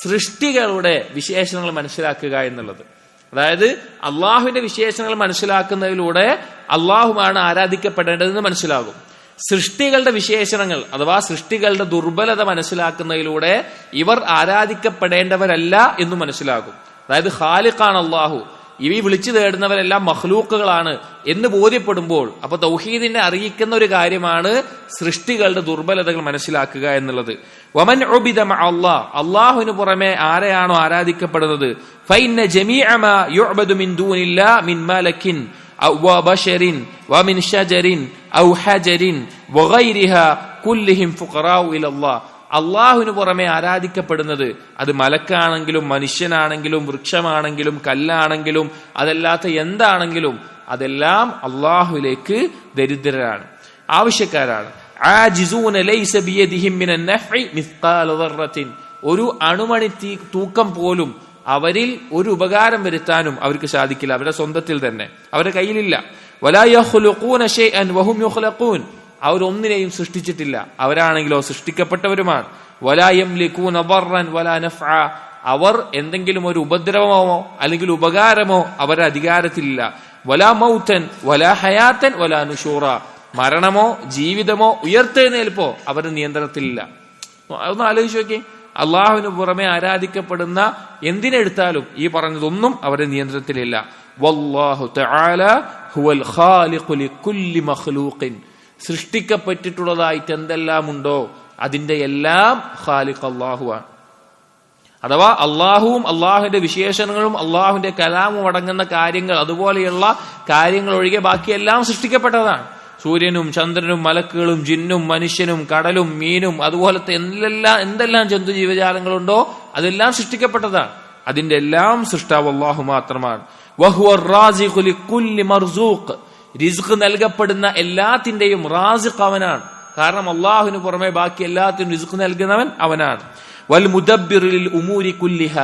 സൃഷ്ടികളുടെ വിശേഷണങ്ങൾ മനസ്സിലാക്കുക എന്നുള്ളത്. അതായത് അള്ളാഹുവിന്റെ വിശേഷണങ്ങൾ മനസ്സിലാക്കുന്നതിലൂടെ അള്ളാഹുമാണ് ആരാധിക്കപ്പെടേണ്ടതെന്ന് മനസ്സിലാകും. സൃഷ്ടികളുടെ വിശേഷണങ്ങൾ അഥവാ സൃഷ്ടികളുടെ ദുർബലത മനസ്സിലാക്കുന്നതിലൂടെ ഇവർ ആരാധിക്കപ്പെടേണ്ടവരല്ല എന്ന് മനസ്സിലാകും. അതായത് ഖാലിഖാണ് അള്ളാഹു, ഈ വിളിച്ചു തേടുന്നവരെല്ലാം മഖ്ലൂക്കുകളാണ് എന്ന് ബോധ്യപ്പെടുമ്പോൾ, അപ്പൊ തൗഹീദിനെ അറിയിക്കുന്ന ഒരു കാര്യമാണ് സൃഷ്ടികളുടെ ദുർബലതകൾ മനസ്സിലാക്കുക എന്നുള്ളത്. വമൻ ഉബിദ മഅല്ലാഹ്, അള്ളാഹുവിന് പുറമെ ആരെയാണോ ആരാധിക്കപ്പെടുന്നത്, ഫഇന്ന ജമീഅ മാ യുഅബദു മിൻ ദൂനില്ലാഹ് മിൻ മലകിൻ ഔ ബശരിൻ വമിൻ ഷജരിൻ ഔ ഹജരിൻ വഗൈരിഹാ കുല്ലിഹിം ഫുഖറാഉ ഇലല്ലാഹ്, അള്ളാഹുവിന് പുറമെ ആരാധിക്കപ്പെടുന്നത് അത് മലക്കാണെങ്കിലും മനുഷ്യനാണെങ്കിലും വൃക്ഷമാണെങ്കിലും കല്ലാണെങ്കിലും അതല്ലാത്ത എന്താണെങ്കിലും അതെല്ലാം അള്ളാഹുവിലേക്ക് ദരിദ്രരാണ്, ആവശ്യക്കാരാണ്. ആജിസൂന ലൈസ ബിയദിഹിം മിനൻ നഫ്ഇ മിസ്ഖാല ദർറത്തിൻ, ഒരു അണുമണി തൂക്കം പോലും അവരിൽ ഒരു ഉപകാരം വരുത്താനും അവർക്ക് സാധിക്കില്ല, അവരുടെ സ്വന്തത്തിൽ തന്നെ, അവരുടെ കയ്യിലില്ല. വലാ യഖ്ലുഖൂന ശൈഅൻ വഹും യുഖ്ലഖൂൻ, അവരൊന്നിനെയും സൃഷ്ടിച്ചിട്ടില്ല, അവരാണെങ്കിലോ സൃഷ്ടിക്കപ്പെട്ടവരുമാണ്. വലാ യംലികൂന ദർറൻ വലാ നഫ്അ, അവർ എന്തെങ്കിലും ഒരു ഉപദ്രവമോ അല്ലെങ്കിൽ ഉപകാരമോ അവരുടെ അധികാരത്തിലില്ല. വലാ മൗതൻ വലാ ഹയാതൻ വലാ നുശൂറ, മരണമോ ജീവിതമോ ഉയർത്തെഴുന്നേൽപ്പോ അവരുടെ നിയന്ത്രണത്തിലില്ല. ഒന്ന് ആലോചിച്ച് നോക്കി, അള്ളാഹുവിന് പുറമെ ആരാധിക്കപ്പെടുന്ന എന്തിനെടുത്താലും ഈ പറഞ്ഞതൊന്നും അവരുടെ നിയന്ത്രണത്തിലില്ല. വല്ലാഹു തആല ഹുവൽ ഖാലിഖു ലികുല്ലി മഖ്ലൂഖിൻ, സൃഷ്ടിക്കപ്പെട്ടിട്ടുള്ളതായിട്ട് എന്തെല്ലാം ഉണ്ടോ അതിന്റെ എല്ലാം ഖാലിഖ് അള്ളാഹുവാണ്. അഥവാ അള്ളാഹുവും അള്ളാഹുവിന്റെ വിശേഷണങ്ങളും അള്ളാഹുവിന്റെ കലാമും അടങ്ങുന്ന കാര്യങ്ങൾ, അതുപോലെയുള്ള കാര്യങ്ങൾ ഒഴികെ ബാക്കിയെല്ലാം സൃഷ്ടിക്കപ്പെട്ടതാണ്. സൂര്യനും ചന്ദ്രനും മലക്കുകളും ജിന്നും മനുഷ്യനും കടലും മീനും അതുപോലത്തെ എന്തെല്ലാം ജന്തു ജീവജാലങ്ങളുണ്ടോ അതെല്ലാം സൃഷ്ടിക്കപ്പെട്ടതാണ്. അതിന്റെ എല്ലാം സൃഷ്ടാവ് അള്ളാഹു മാത്രമാണ്. വഹുവ റാസിഖു ലികുല്ലി മർസൂഖ്, റിസ്ക് നൽകപ്പെടുന്ന എല്ലാത്തിന്റെയും റാസിഖ് അവനാണ്. കാരണം അള്ളാഹുവിന് പുറമെ ബാക്കി എല്ലാത്തിനും റിസ്ക് നൽകുന്നവൻ അവനാണ്. വൽ മുദബ്ബിറു ലിൽ ഉമൂരി കുല്ലിഹ,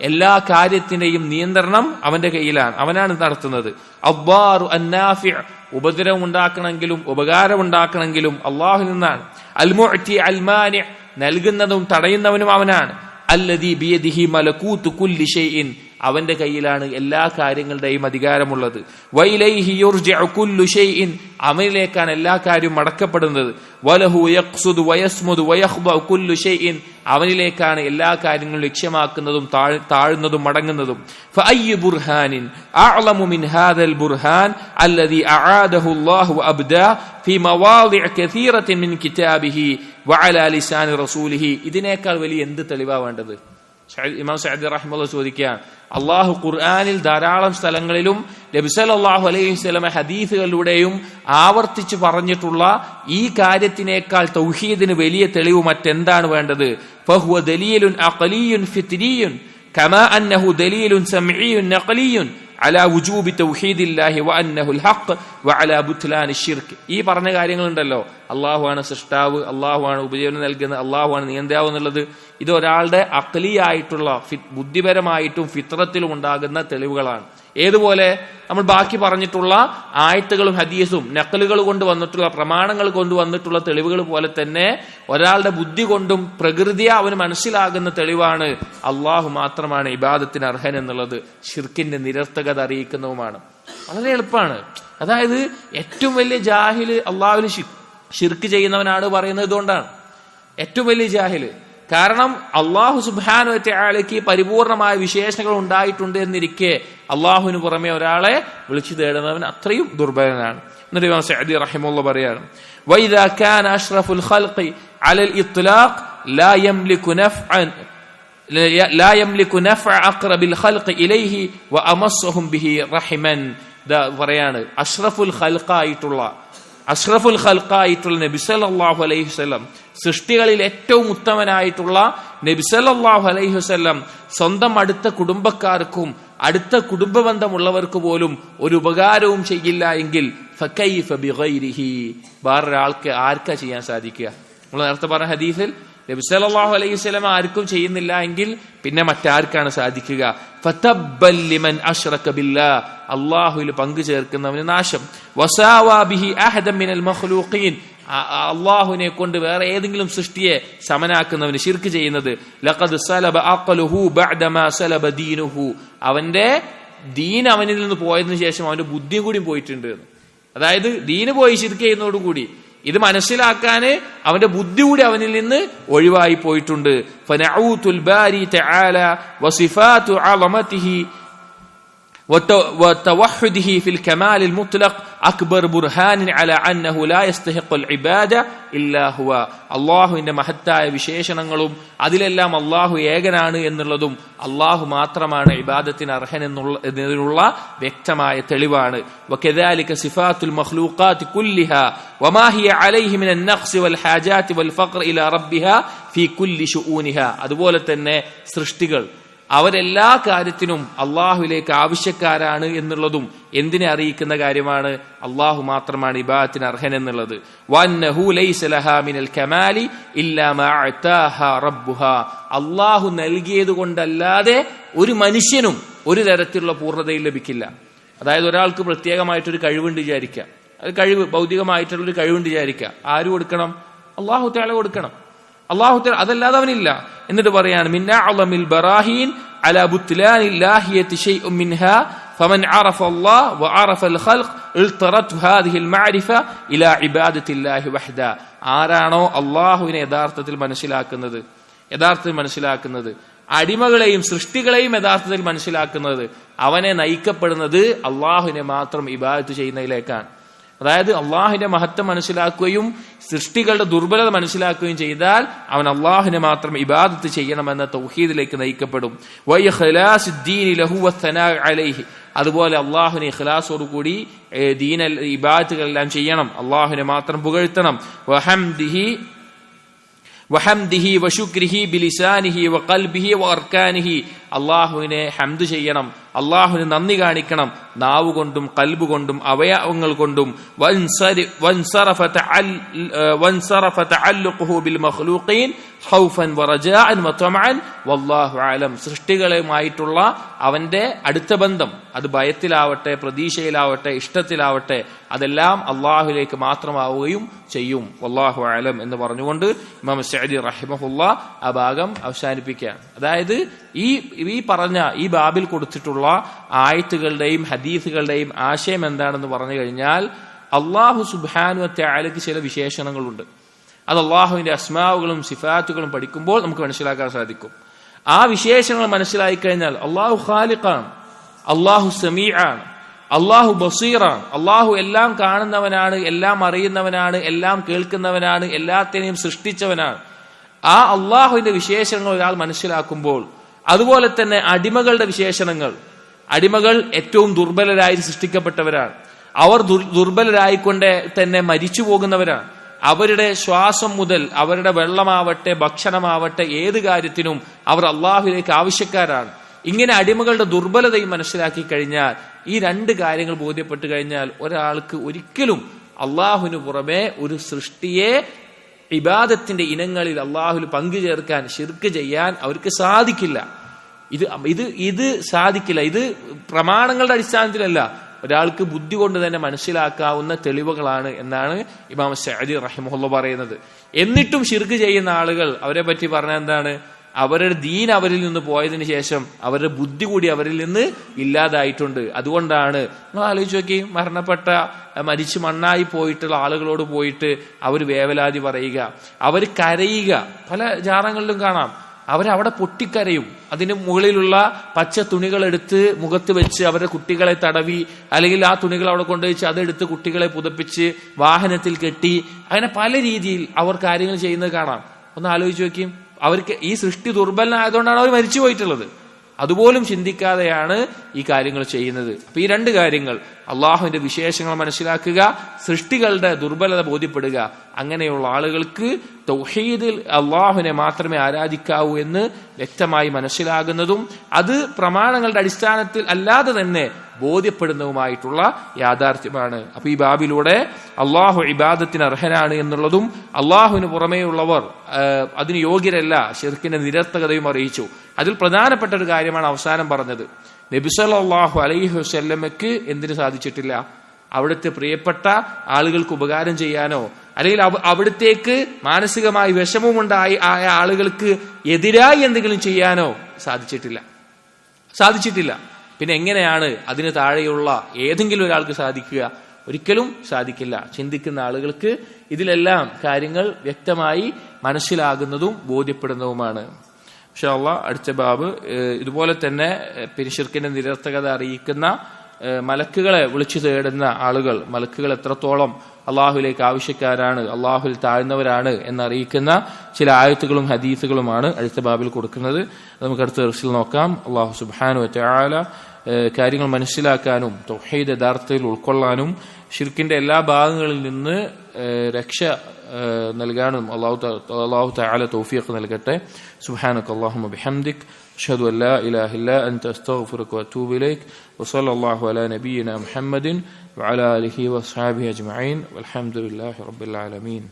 എല്ലാ കാര്യത്തിന്റെയും നിയന്ത്രണം അവന്റെ കയ്യിലാണ്, അവനാണ് നടത്തുന്നത്. അബ്ബാറു അന്നാഫി, ഉപദ്രവം ഉണ്ടാക്കണമെങ്കിലും ഉപകാരം ഉണ്ടാക്കണമെങ്കിലും അള്ളാഹു നിന്നാണ്. അൽ മുഅ്തി അൽ മാനി, നൽകുന്നതും തടയുന്നവനും അവനാണ്. അല്ലദീ ബിയദിഹി മലകൂതു കുല്ലി ഷൈഇൻ, അവന്റെ കയ്യിലാണ് എല്ലാ കാര്യങ്ങളുടെയും അധികാരമുള്ളത്. വൈലൈഹി യുർജിഉ കുല്ലു ഷൈഇൻ, അവനിലേക്കാണ് എല്ലാ കാര്യവും മടക്കപ്പെടുന്നത്. വലഹു യഖ്സുദു വയസ്മുദു വയഖ്ദഉ കുല്ലു ഷൈഇൻ, അവനിലേക്കാണ് എല്ലാ കാര്യങ്ങളും ലക്ഷ്യമാക്കുന്നതും താഴുന്നതും മടങ്ങുന്നതും. ഫഅയ്യു ബുർഹാനിൻ അഅ്ലമു മിൻ ഹാദൽ ബുർഹാൻ അല്ലദീ അആദഹു അല്ലാഹു വഅബ്ദാ ഫീ മവാദിഅ കസീറത്തിൻ മിൻ കിതാബിഹി വഅലാ ലിസാനി റസൂലിഹി. ഇതിനേക്കാൾ വലിയ എന്ത് തെളിവാ വേണ്ടത്? ഇമാം സഅദി റഹിമഹുല്ലാഹ് ചോദിക്കുകയാണ്, അള്ളാഹു ഖുർആനിൽ ധാരാളം സ്ഥലങ്ങളിലും നബി സല്ലല്ലാഹു അലൈഹി വസല്ലം ഹദീസുകളിലൂടെയും ആവർത്തിച്ച് പറഞ്ഞിട്ടുള്ള ഈ കാര്യത്തിനേക്കാൾ തൗഹീദിന് വലിയ തെളിവ് മറ്റെന്താണ് വേണ്ടത്? ഫഹുവ ദലീലുൻ അഖലിയുൻ ഫിത്രിയുൻ കമാ അന്നഹു ദലീലുൻ സമഈയുൻ നഖലിയുൻ അലാ വുജൂബി തൗഹീദില്ലാഹി വഅന്നഹുൽ ഹഖ് വഅലാ ബുത്ലാനി ശിർക്ക്. ഈ പറഞ്ഞ കാര്യങ്ങളുണ്ടല്ലോ, അള്ളാഹുവാണ് സൃഷ്ടാവ്, അള്ളാഹുവാണ് ഉപജീവനം നൽകുന്നത്, അള്ളാഹുവാണ് നിയന്ത്രാവ് എന്നുള്ളത്, ഇത് ഒരാളുടെ അഖ്ലിയായിട്ടുള്ള ബുദ്ധിപരമായിട്ടും ഫിത്രത്തിലും ഉണ്ടാകുന്ന തെളിവുകളാണ്. ഏതുപോലെ നമ്മൾ ബാക്കി പറഞ്ഞിട്ടുള്ള ആയത്തുകളും ഹദീസും നഖലുകൾ കൊണ്ട് വന്നിട്ടുള്ള പ്രമാണങ്ങൾ കൊണ്ട് വന്നിട്ടുള്ള തെളിവുകൾ പോലെ തന്നെ ഒരാളുടെ ബുദ്ധി കൊണ്ടും പ്രകൃതിയെ അവന് മനസ്സിലാകുന്ന തെളിവാണ് അള്ളാഹു മാത്രമാണ് ഇബാദത്തിന് അർഹൻ എന്നുള്ളത്. ശിർക്കിന്റെ നിരർത്ഥകത അറിയിക്കുന്നതുമാണ്. വളരെ എളുപ്പമാണ്. അതായത് ഏറ്റവും വലിയ ജാഹില് അള്ളാഹുവിന് ശിർക്ക് ചെയ്യുന്നവനാണ് പറയുന്നത് ഇതുകൊണ്ടാണ്. ഏറ്റവും വലിയ ജാഹില്. കാരണം അള്ളാഹു സുബ്ഹാനഹു വ തആലയ്ക്ക് പരിപൂർണമായ വിശേഷങ്ങൾ ഉണ്ടായിട്ടുണ്ട് എന്നിരിക്കെ അള്ളാഹുവിന് പുറമെ ഒരാളെ വിളിച്ചു തേടുന്നവൻ അത്രയും ദുർബലനാണ്. എന്നിട്ട് ഇമാം സഅദി റഹിമഹുല്ലാഹ് പറയാണ്, വഇദാ കാന അഷ്റഫുൽ ഖൽഖി അലൽ ഇത്ലാഖ് ലാ യംലികു നഫ്അ അഖ്റബിൽ ഖൽഖി ഇലൈഹി വഅമസ്സുഹും ബിഹി റഹിമൻ. പറയാണ്, അഷ്റഫുൽ ഖൽഖായിട്ടുള്ള നബി സല്ലല്ലാഹു അലൈഹി വസല്ലം, സൃഷ്ടികളിൽ ഏറ്റവും ഉത്തമനായിട്ടുള്ള നബി സല്ലല്ലാഹു അലൈഹി വസല്ലം സ്വന്തം അടുത്ത കുടുംബക്കാർക്കും അടുത്ത കുടുംബബന്ധമുള്ളവർക്ക് പോലും ഒരു ഉപകാരവും ചെയ്യില്ല എങ്കിൽ ഫകൈഫ ബിഗൈരിഹി, വേറൊരാൾക്ക് ആർക്കാ ചെയ്യാൻ സാധിക്കുക? നമ്മൾ നേരത്തെ പറഞ്ഞ ഹദീസിൽ നബി സല്ലല്ലാഹു അലൈഹി വസല്ലം ആർക്കും ചെയ്യുന്നില്ല എങ്കിൽ പിന്നെ മറ്റാർക്കാണ് സാധിക്കുക? ഫതബ്ബൽ ലിമൻ അശ്റക ബില്ലാഹ്, അല്ലാഹുവിൽ പങ്കു ചേർക്കുന്നവന് നാശം. വസാവാ ബിഹി അഹദൻ മിനൽ മഖ്ലൂഖീൻ, അള്ളാഹുവിനെ കൊണ്ട് വേറെ ഏതെങ്കിലും സൃഷ്ടിയെ സമനാക്കുന്നവന്, ശിർക്ക് ചെയ്യുന്നത്. ലഖദ് സലബ അഖലുഹു ബഅദമാ സലബ ദീനുഹു, അവന്റെ ദീൻ അവനിൽ നിന്ന് പോയതിനു ശേഷം അവന്റെ ബുദ്ധിയും കൂടി പോയിട്ടുണ്ട്. അതായത് ദീന് പോയി ശിർക്ക് ചെയ്യുന്നതോടുകൂടി ഇത് മനസ്സിലാക്കാന് അവന്റെ ബുദ്ധി കൂടി അവനിൽ നിന്ന് ഒഴിവായി പോയിട്ടുണ്ട്. ഫനഊതുൽ ബാരി തആല വസിഫാതു അളമതിഹി وتوحده في الكمال المطلق أكبر برهان على أنه لا يستحق العبادة إلا هو. അള്ളാഹുവിന്റെ മഹത്തായ വിശേഷണങ്ങളും അതിലെല്ലാം അള്ളാഹു ഏകനാണ് എന്നുള്ളതും അള്ളാഹു മാത്രമാണ് ഇബാദത്തിന് അർഹൻ എന്നതിനുള്ള വ്യക്തമായ തെളിവാണ്. وكذلك صفات المخلوقات كلها وما هي عليه من النقص والحاجات والفقر إلى ربها في كل شؤونها. അതുപോലെ തന്നെ സൃഷ്ടികൾ അവരെല്ലാ കാര്യത്തിനും അള്ളാഹുവിലേക്ക് ആവശ്യക്കാരാണ് എന്നുള്ളതും എന്തിനെ അറിയിക്കുന്ന കാര്യമാണ്? അള്ളാഹു മാത്രമാണ് ഇബാദത്തിന് അർഹൻ എന്നുള്ളത്. വന്നഹു ലൈസ ലഹാ മിനൽ കമാലി ഇല്ലാ മാ അതാഹാ റബ്ബുഹാ, അള്ളാഹു നൽകിയത് കൊണ്ടല്ലാതെ ഒരു മനുഷ്യനും ഒരു തരത്തിലുള്ള പൂർണ്ണതയും ലഭിക്കില്ല. അതായത് ഒരാൾക്ക് പ്രത്യേകമായിട്ടൊരു കഴിവുണ്ട് വിചാരിക്കുക, അത് കഴിവ് ഭൗതികമായിട്ടുള്ളൊരു കഴിവുണ്ട് വിചാരിക്കുക, ആര് കൊടുക്കണം? അള്ളാഹു തആല കൊടുക്കണം. അള്ളാഹു തആല അതല്ലാതെ അവനില്ല. എന്നിട്ട് പറയാണ്, മിൻ അഅ്ളമിൽ ബറാഹീൻ അലാ ബുത്ലാനില്ലാഹിയതി ശൈഉൻ മിൻഹാ ഫമൻ അറഫ അല്ലാഹ് വഅറഫ അൽ ഖൽഖ് ഇൽതറത് ഹാദിഹിൽ മഅരിഫ ഇലാ ഇബാദത്തില്ലാഹി വഹ്ദ. ആരാണോ അള്ളാഹുവിനെ യഥാർത്ഥത്തിൽ മനസ്സിലാക്കുന്നത്, അടിമകളെയും സൃഷ്ടികളെയും യഥാർത്ഥത്തിൽ മനസ്സിലാക്കുന്നത്, അവനെ നയിക്കപ്പെടുന്നത് അള്ളാഹുവിനെ മാത്രം ഇബാദത്ത് ചെയ്യുന്നതിലേക്കാണ്. അതായത് അള്ളാഹുവിന്റെ മഹത്വം മനസ്സിലാക്കുകയും സൃഷ്ടികളുടെ ദുർബലത മനസ്സിലാക്കുകയും ചെയ്താൽ അവൻ അള്ളാഹുവിനെ മാത്രം ഇബാദത്ത് ചെയ്യണമെന്ന തൗഹീദിലേക്ക് നയിക്കപ്പെടും. അതുപോലെ അള്ളാഹുവിനെ ഇഖ്ലാസോടുകൂടി ദീന ഇബാദത്തുകളെല്ലാം ചെയ്യണം, അള്ളാഹുവിനെ മാത്രം പുകഴ്ത്തണം. വഹംദിഹി വശുക്രിഹി ബിലിസാനിഹി വഖൽബിഹി വഅർകാനിഹി, അള്ളാഹുവിനെ ഹംദ് ചെയ്യണം, അള്ളാഹുവിന് നന്ദി കാണിക്കണം, നാവ് കൊണ്ടും കൽബ് കൊണ്ടും അവയവങ്ങൾ കൊണ്ടും വൻസറഫ തഅല്ലുഖുഹു ബിൽ മഖ്ലൂഖീൻ ഖൗഫൻ വറജാഅൻ വതമഅൻ വല്ലാഹു അലം. സൃഷ്ടികളുമായിട്ടുള്ള അവന്റെ അടുത്ത ബന്ധം, അത് ഭയത്തിലാവട്ടെ, പ്രതീക്ഷയിലാവട്ടെ, ഇഷ്ടത്തിലാവട്ടെ, അതെല്ലാം അള്ളാഹുലേക്ക് മാത്രമാവുകയും ചെയ്യും. വല്ലാഹു അലം എന്ന് പറഞ്ഞുകൊണ്ട് ഇമാം സഅദി റഹിമഹുല്ലാഹ് ആ ഭാഗം അവസാനിപ്പിക്കുകയാണ്. അതായത് ഈ പറഞ്ഞ ഈ ബാബിൽ കൊടുത്തിട്ടുള്ള ആയത്തുകളുടെയും ഹദീസുകളുടെയും ആശയം എന്താണെന്ന് പറഞ്ഞു കഴിഞ്ഞാൽ, അള്ളാഹു സുബ്ഹാനഹു വ തആലയ്ക്ക് ചില വിശേഷണങ്ങളുണ്ട്. അത് അള്ളാഹുവിന്റെ അസ്മാവുകളും സിഫാത്തുകളും പഠിക്കുമ്പോൾ നമുക്ക് മനസ്സിലാക്കാൻ സാധിക്കും. ആ വിശേഷണങ്ങൾ മനസ്സിലായി കഴിഞ്ഞാൽ അള്ളാഹു ഖാലിഖാണ്, അള്ളാഹു സമീആണ്, അള്ളാഹു ബസീറാണ്. അള്ളാഹു എല്ലാം കാണുന്നവനാണ്, എല്ലാം അറിയുന്നവനാണ്, എല്ലാം കേൾക്കുന്നവനാണ്, എല്ലാത്തിനെയും സൃഷ്ടിച്ചവനാണ്. ആ അള്ളാഹുവിന്റെ വിശേഷണങ്ങൾ ഒരാൾ മനസ്സിലാക്കുമ്പോൾ, അതുപോലെ തന്നെ അടിമകളുടെ വിശേഷണങ്ങൾ, അടിമകൾ ഏറ്റവും ദുർബലരായി സൃഷ്ടിക്കപ്പെട്ടവരാണ്. അവർ ദുർബലരായിക്കൊണ്ട് തന്നെ മരിച്ചു പോകുന്നവരാണ്. അവരുടെ ശ്വാസം മുതൽ അവരുടെ വെള്ളമാവട്ടെ, ഭക്ഷണമാവട്ടെ, ഏത് കാര്യത്തിനും അവർ അള്ളാഹുവിലേക്ക് ആവശ്യക്കാരാണ്. ഇങ്ങനെ അടിമകളുടെ ദുർബലതയും മനസ്സിലാക്കി കഴിഞ്ഞാൽ, ഈ രണ്ട് കാര്യങ്ങൾ ബോധ്യപ്പെട്ടു കഴിഞ്ഞാൽ ഒരാൾക്ക് ഒരിക്കലും അള്ളാഹുവിന് പുറമെ ഒരു സൃഷ്ടിയെ ഇബാദത്തിന്റെ ഇനങ്ങളിൽ അള്ളാഹുവിൽ പങ്കുചേർക്കാൻ, ശിർക്ക് ചെയ്യാൻ അവർക്ക് സാധിക്കില്ല. ഇത് സാധിക്കില്ല. ഇത് പ്രമാണങ്ങളുടെ അടിസ്ഥാനത്തിലല്ല, ഒരാൾക്ക് ബുദ്ധി കൊണ്ട് തന്നെ മനസ്സിലാക്കാവുന്ന തെളിവുകളാണ് എന്നാണ് ഇമാം സഅദി റഹിമഹുല്ലാഹ് പറയുന്നത്. എന്നിട്ടും ശിർക്ക് ചെയ്യുന്ന ആളുകൾ, അവരെ പറ്റി പറഞ്ഞ എന്താണ്, അവരുടെ ദീൻ അവരിൽ നിന്ന് പോയതിനു ശേഷം അവരുടെ ബുദ്ധി കൂടി അവരിൽ നിന്ന് ഇല്ലാതായിട്ടുണ്ട്. അതുകൊണ്ടാണ് നിങ്ങൾ ആലോചിച്ച് നോക്കി, മരിച്ചു മണ്ണായി പോയിട്ടുള്ള ആളുകളോട് പോയിട്ട് അവർ വേവലാതി പറയുക, അവർ കരയുക. പല ജാറങ്ങളിലും കാണാം, അവരവിടെ പൊട്ടിക്കരയും. അതിന് മുകളിലുള്ള പച്ച തുണികൾ എടുത്ത് മുഖത്ത് വെച്ച് അവരുടെ കുട്ടികളെ തടവി, അല്ലെങ്കിൽ ആ തുണികൾ അവിടെ കൊണ്ടുവച്ച് അതെടുത്ത് കുട്ടികളെ പുതപ്പിച്ച് വാഹനത്തിൽ കെട്ടി, അങ്ങനെ പല രീതിയിൽ അവർ കാര്യങ്ങൾ ചെയ്യുന്നത് കാണാം. ഒന്ന് ആലോചിച്ച് നോക്കിയും, അവർക്ക് ഈ സൃഷ്ടി ദുർബലനായതുകൊണ്ടാണ് അവർ മരിച്ചു പോയിട്ടുള്ളത്. അതുപോലും ചിന്തിക്കാതെയാണ് ഈ കാര്യങ്ങൾ ചെയ്യുന്നത്. അപ്പൊ ഈ രണ്ട് കാര്യങ്ങൾ, അള്ളാഹുവിന്റെ വിശേഷങ്ങൾ മനസ്സിലാക്കുക, സൃഷ്ടികളുടെ ദുർബലത ബോധ്യപ്പെടുക, അങ്ങനെയുള്ള ആളുകൾക്ക് തൗഹീദിൽ അള്ളാഹുവിനെ മാത്രമേ ആരാധിക്കാവൂ എന്ന് വ്യക്തമായി മനസ്സിലാകുന്നതും അത് പ്രമാണങ്ങളുടെ അടിസ്ഥാനത്തിൽ അല്ലാതെ തന്നെ ബോധ്യപ്പെടുന്നതുമായിട്ടുള്ള യാഥാർത്ഥ്യമാണ്. അപ്പൊ ഈ ബാബിലൂടെ അള്ളാഹു ഇബാദത്തിന് അർഹനാണ് എന്നുള്ളതും അള്ളാഹുവിന് പുറമേയുള്ളവർ അതിന് യോഗ്യരല്ല, ശിർക്കിന്റെ നിരർത്ഥകതയും അറിയിച്ചു. അതിൽ പ്രധാനപ്പെട്ട ഒരു കാര്യമാണ് അവസാനം പറഞ്ഞത്. നബി സല്ലല്ലാഹു അലൈഹി വസല്ലമയ്ക്ക് എന്തിനു സാധിച്ചിട്ടില്ല? അവിടുത്തെ പ്രിയപ്പെട്ട ആളുകൾക്ക് ഉപകാരം ചെയ്യാനോ, അല്ലെങ്കിൽ അവിടത്തേക്ക് മാനസികമായി വിഷമമുണ്ടായി ആയ ആളുകൾക്ക് എതിരായി എന്തെങ്കിലും ചെയ്യാനോ സാധിച്ചിട്ടില്ല. പിന്നെ എങ്ങനെയാണ് അതിന് താഴെയുള്ള ഏതെങ്കിലും ഒരാൾക്ക് സാധിക്കുക? ഒരിക്കലും സാധിക്കില്ല. ചിന്തിക്കുന്ന ആളുകൾക്ക് ഇതിലെല്ലാം കാര്യങ്ങൾ വ്യക്തമായി മനസ്സിലാകുന്നതും ബോധ്യപ്പെടുന്നതുമാണ്. ഇൻഷാ അല്ലാഹ് അടുത്ത ബാബ് ഇതുപോലെ തന്നെ ശിർക്കിന്റെ നിരർത്ഥകത അറിയിക്കുന്ന മലക്കുകളെ വിളിച്ചു തേടുന്ന ആളുകൾ, മലക്കുകൾ എത്രത്തോളം അള്ളാഹുലേക്ക് ആവശ്യക്കാരാണ്, അള്ളാഹുൽ താഴ്ന്നവരാണ് എന്നറിയിക്കുന്ന ചില ആയത്തുകളും ഹദീസുകളുമാണ് അടുത്ത ബാബിൽ കൊടുക്കുന്നത്. നമുക്ക് അടുത്ത ദർസിൽ നോക്കാം. അള്ളാഹു സുബ്ഹാനഹു വ തആല കാര്യങ്ങൾ മനസ്സിലാക്കാനും തൗഹീദ് യഥാർത്ഥത്തിൽ ഉൾക്കൊള്ളാനും ശിർക്കിന്റെ എല്ലാ ഭാഗങ്ങളിൽ നിന്ന് രക്ഷ നൽകാനും അല്ലാഹു തആല തൗഫീഖ് നൽകട്ടെ. സുബ്ഹാനകല്ലാഹുമ്മ ബിഹംദിക് അഷ്ഹദു അൻ ലാ ഇലാഹ ഇല്ലാ അൻത അസ്തഗ്ഫിറുക വഅതൂബു ഇലൈക് വസല്ലല്ലാഹു അലാ നബിയിനാ മുഹമ്മദിൻ വഅലാ ആലിഹി വഅസ്ഹാബിഹി അജ്മഈൻ വൽഹംദുലില്ലാഹി റബ്ബിൽ ആലമീൻ.